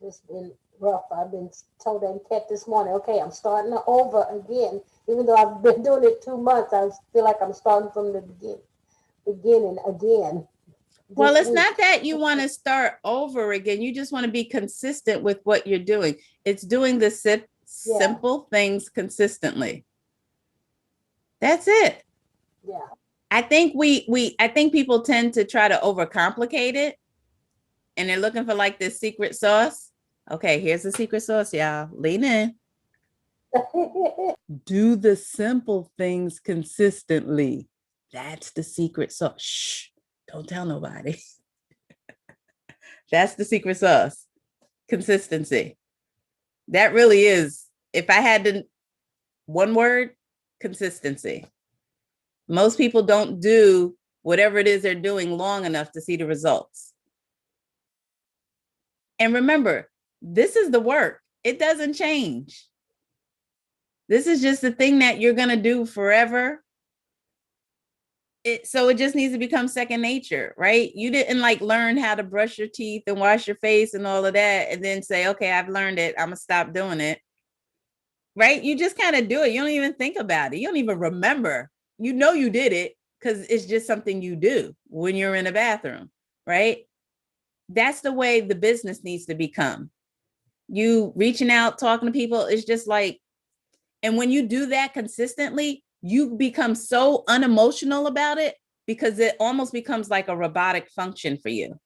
S4: It's been rough. I've been told that Kat this morning, okay, I'm starting over again. Even though I've been doing it 2 months, I feel like I'm starting from the beginning again.
S1: Well, it's not that you want to start over again. You just want to be consistent with what you're doing. It's doing the simple things consistently. That's it.
S4: Yeah.
S1: I think I think people tend to try to overcomplicate it, and they're looking for like this secret sauce. Okay, here's the secret sauce, y'all. Lean in. Do the simple things consistently. That's the secret sauce. Shh, don't tell nobody. That's the secret sauce. Consistency. That really is, if I had to, one word, consistency. Most people don't do whatever it is they're doing long enough to see the results. And remember, this is the work. It doesn't change. This is just the thing that you're going to do forever. So it just needs to become second nature, right? You didn't like learn how to brush your teeth and wash your face and all of that and then say, okay, I've learned it. I'm going to stop doing it. Right? You just kind of do it. You don't even think about it. You don't even remember. You know you did it because it's just something you do when you're in a bathroom, right? That's the way the business needs to become. You reaching out, talking to people, it's just like, and when you do that consistently, you become so unemotional about it because it almost becomes like a robotic function for you.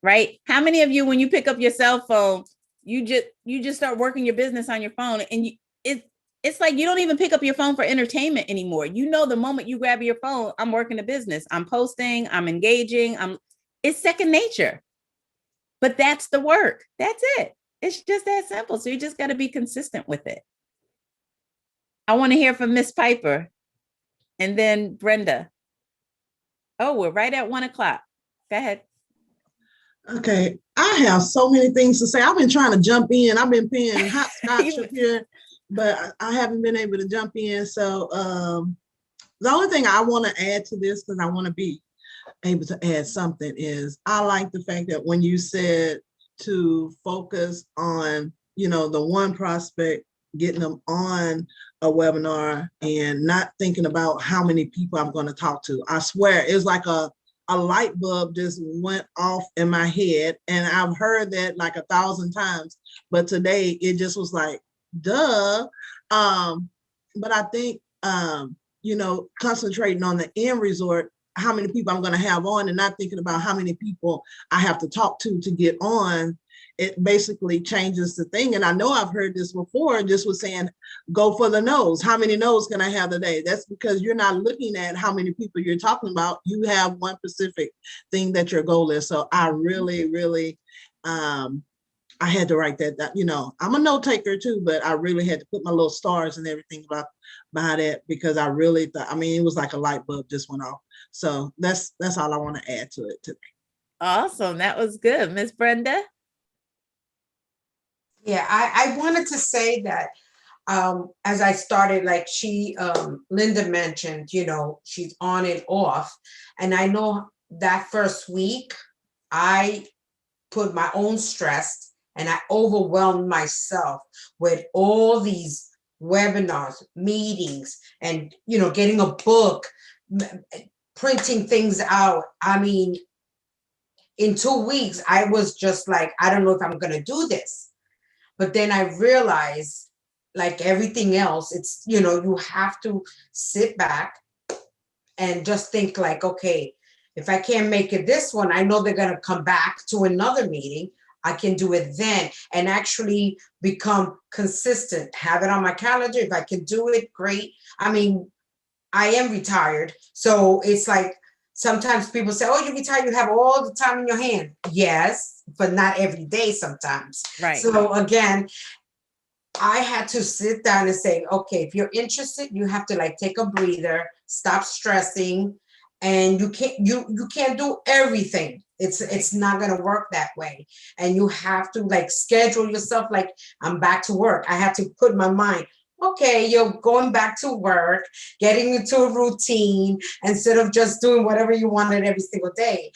S1: Right? How many of you, when you pick up your cell phone, you just start working your business on your phone and it's like you don't even pick up your phone for entertainment anymore. You know, the moment you grab your phone, I'm working a business, I'm posting, I'm engaging, it's second nature. But that's the work. That's it. It's just that simple. So you just got to be consistent with it. I want to hear from Miss Piper and then Brenda. Oh, we're right at 1 o'clock. Go ahead.
S9: Okay, I have so many things to say. I've been trying to jump in. I've been playing hopscotch up here, but I haven't been able to jump in. So the only thing I want to add to this, because I want to be able to add something, is I like the fact that when you said to focus on, the one prospect, getting them on a webinar and not thinking about how many people I'm going to talk to. I swear it's like a light bulb just went off in my head, and I've heard that like 1,000 times, but today it just was like, duh. But I think, concentrating on the end result, how many people I'm going to have on, and not thinking about how many people I have to talk to get on, it basically changes the thing. And I know I've heard this before, just was saying, go for the no's. How many no's can I have today? That's because you're not looking at how many people you're talking about. You have one specific thing that your goal is. So I really, really, I had to write that. I'm a note taker too, but I really had to put my little stars and everything about it, because I really thought, it was like a light bulb just went off. So that's all I want to add to it today.
S1: Awesome. That was good. Miss Brenda?
S10: Yeah, I wanted to say that as I started, like Linda mentioned, she's on and off. And I know that first week, I put my own stress and I overwhelmed myself with all these webinars, meetings, and, getting a book, printing things out. In 2 weeks, I was just like, I don't know if I'm going to do this. But then I realized, like everything else, it's, you have to sit back and just think like, okay, if I can't make it this one, I know they're going to come back to another meeting. I can do it then and actually become consistent, have it on my calendar. If I can do it, great. I am retired. So it's like, sometimes people say, oh, you're retired, you have all the time in your hand. Yes, but not every day sometimes.
S1: Right.
S10: So again, I had to sit down and say, okay, if you're interested, you have to like take a breather, stop stressing, and you can't do everything. It's not gonna work that way. And you have to like schedule yourself like, I'm back to work. I have to put my mind, okay, you're going back to work, getting into a routine instead of just doing whatever you wanted every single day.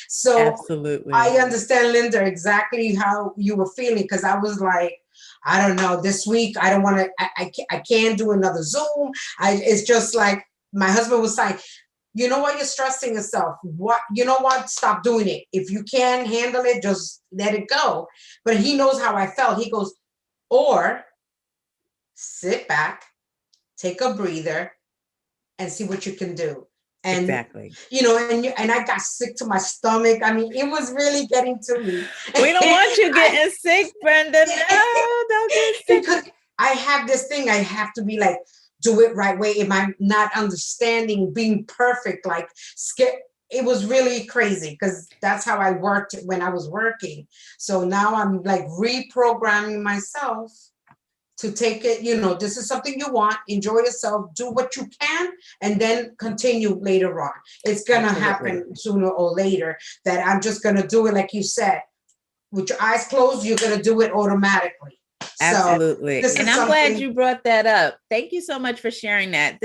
S10: So
S1: absolutely,
S10: I understand, Linda, exactly how you were feeling, because I was like, I don't know, this week, I don't want to, I can't do another Zoom. It's just like, my husband was like, you know what, you're stressing yourself. You know what, stop doing it. If you can't handle it, just let it go. But he knows how I felt. He goes, or sit back, take a breather, and see what you can do. And
S1: exactly,
S10: and I got sick to my stomach. It was really getting to me.
S1: We don't want you getting sick, Brenda. No, don't get sick.
S10: Because I have this thing, I have to be like, do it right way. Am I not understanding being perfect? Like, it was really crazy, because that's how I worked when I was working. So now I'm like reprogramming myself to take it, this is something you want, enjoy yourself, do what you can, and then continue later on. It's gonna happen sooner or later, that I'm just gonna do it like you said. With your eyes closed, you're gonna do it automatically.
S1: Absolutely.
S10: So
S1: and I'm glad you brought that up. Thank you so much for sharing that.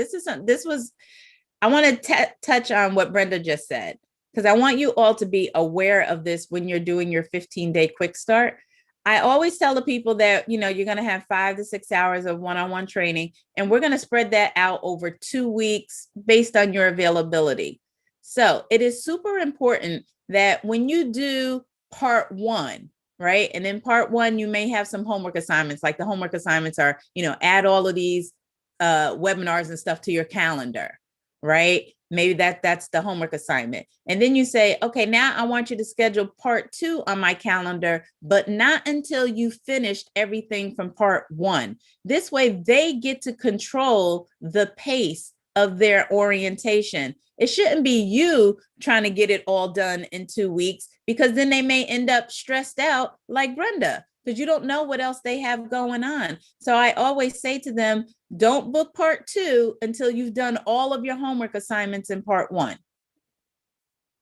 S1: I want to touch on what Brenda just said, because I want you all to be aware of this when you're doing your 15-day quick start. I always tell the people that, you're going to have 5 to 6 hours of one-on-one training, and we're going to spread that out over 2 weeks based on your availability. So it is super important that when you do part 1, right? And in part 1, you may have some homework assignments, like the homework assignments are, add all of these webinars and stuff to your calendar, right? Maybe that's the homework assignment. And then you say, okay, now I want you to schedule part 2 on my calendar, but not until you finished everything from part 1. This way they get to control the pace of their orientation. It shouldn't be you trying to get it all done in 2 weeks, because then they may end up stressed out like Brenda, because you don't know what else they have going on. So I always say to them, don't book part 2 until you've done all of your homework assignments in part 1.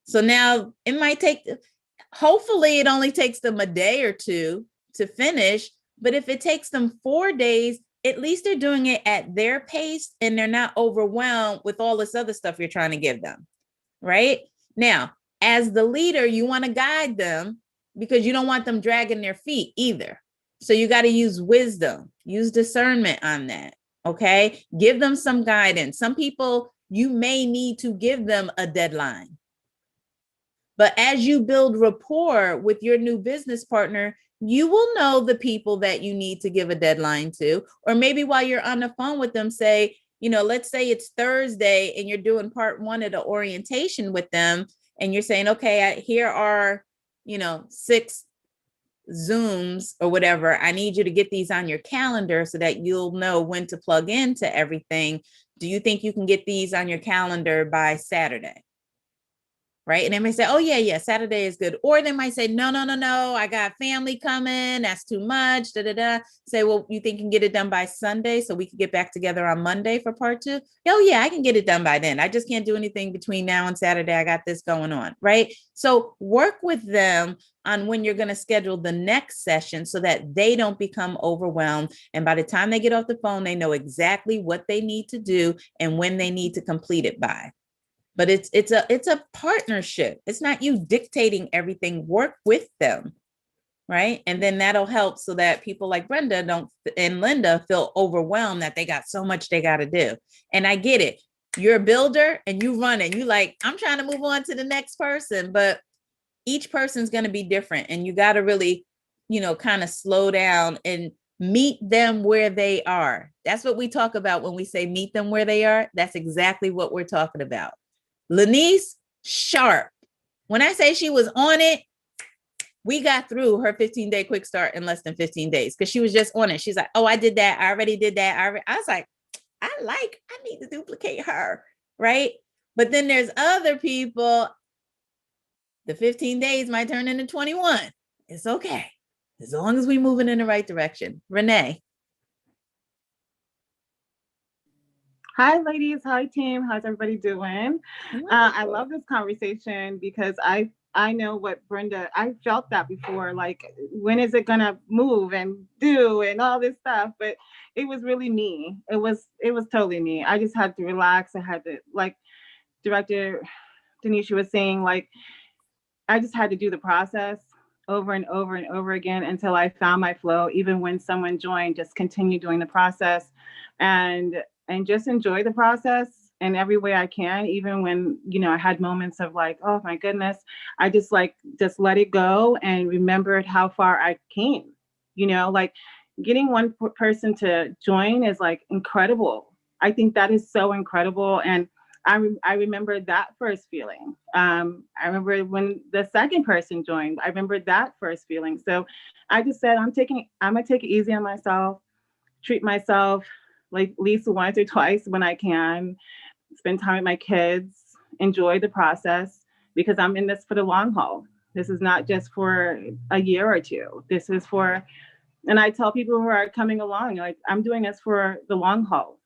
S1: So now it might take, hopefully it only takes them a day or 2 to finish, but if it takes them 4 days, at least they're doing it at their pace and they're not overwhelmed with all this other stuff you're trying to give them, right? Now, as the leader, you want to guide them because you don't want them dragging their feet either. So you got to use wisdom, use discernment on that, okay? Give them some guidance. Some people, you may need to give them a deadline. But as you build rapport with your new business partner, you will know the people that you need to give a deadline to. Or maybe while you're on the phone with them, say, let's say it's Thursday and you're doing part 1 of the orientation with them. And you're saying, okay, here are, 6 Zooms or whatever. I need you to get these on your calendar so that you'll know when to plug into everything. Do you think you can get these on your calendar by Saturday? Right. And they may say, oh, yeah, Saturday is good. Or they might say, no, I got family coming. That's too much. Say, well, you think you can get it done by Sunday so we can get back together on Monday for part 2? Oh, yeah, I can get it done by then. I just can't do anything between now and Saturday. I got this going on. Right. So work with them on when you're going to schedule the next session so that they don't become overwhelmed. And by the time they get off the phone, they know exactly what they need to do and when they need to complete it by. But it's a partnership. It's not you dictating everything. Work with them, right? And then that'll help so that people like Brenda and Linda feel overwhelmed that they got so much they got to do. And I get it. You're a builder and you run it. You like, I'm trying to move on to the next person, but each person's going to be different. And you got to really, kind of slow down and meet them where they are. That's what we talk about when we say meet them where they are. That's exactly what we're talking about. Lanice, sharp. When I say she was on it, we got through her 15-day quick start in less than 15 days because she was just on it. She's like, oh, I did that. I already did that. I was like, I need to duplicate her, right? But then there's other people, the 15 days might turn into 21. It's okay, as long as we're moving in the right direction. Renee.
S15: Hi, ladies. Hi, team. How's everybody doing? I love this conversation because I know what Brenda, I felt that before, like, when is it going to move and do and all this stuff? But it was really me. It was totally me. I just had to relax. I had to, like Director Tanisha was saying, like, I just had to do the process over and over and over again until I found my flow. Even when someone joined, just continue doing the process and just enjoy the process in every way I can. Even when, I had moments of like, oh my goodness, I just let it go and remembered how far I came, like getting one person to join is like incredible. I think that is so incredible. And I remember that first feeling. I remember when the second person joined, I remember that first feeling. So I just said, I'm gonna take it easy on myself, treat myself like at least once or twice when I can, spend time with my kids, enjoy the process, because I'm in this for the long haul. This is not just for a year or two. This is for, and I tell people who are coming along, like, I'm doing this for the long haul.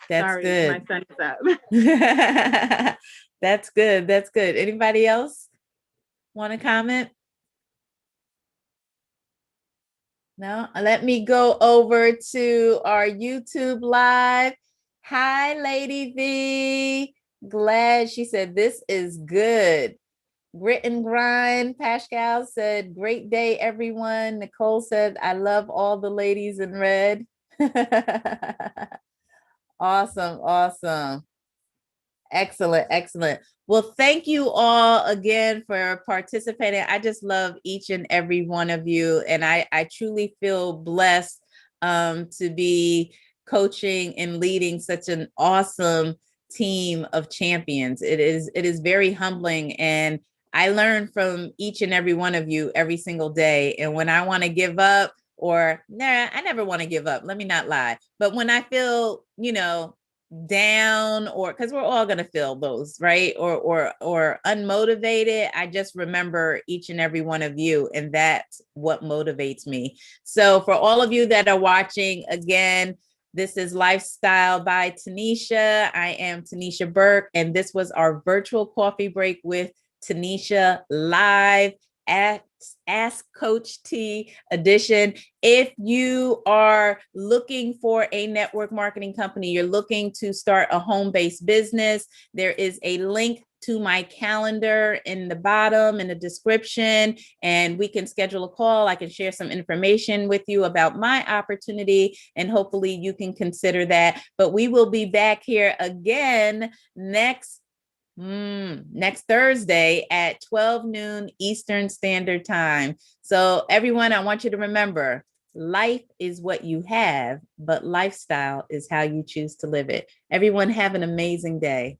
S1: That's
S15: Sorry,
S1: good.
S15: my son is up.
S1: That's good. That's good. Anybody else want to comment? No, let me go over to our YouTube live. Hi, Lady V. Glad. She said, this is good. Grit and grind. Pascal said, great day, everyone. Nicole said, I love all the ladies in red. Awesome. Excellent. Well, thank you all again for participating. I just love each and every one of you. And I truly feel blessed to be coaching and leading such an awesome team of champions. It is very humbling, and I learn from each and every one of you every single day. And when I want to give up, or I never want to give up, let me not lie. But when I feel, down, or because we're all going to feel those, right? Or unmotivated, I just remember each and every one of you, and that's what motivates me. So for all of you that are watching, again, this is Lifestyle by Tanisha. I am Tanisha Burke, and this was our virtual coffee break with Tanisha live at Ask Coach T edition. If you are looking for a network marketing company, you're looking to start a home-based business, there is a link to my calendar in the bottom in the description, and we can schedule a call. I can share some information with you about my opportunity, and hopefully you can consider that. But we will be back here again next Thursday at 12 noon Eastern Standard Time. So everyone, I want you to remember, life is what you have, but lifestyle is how you choose to live it. Everyone have an amazing day.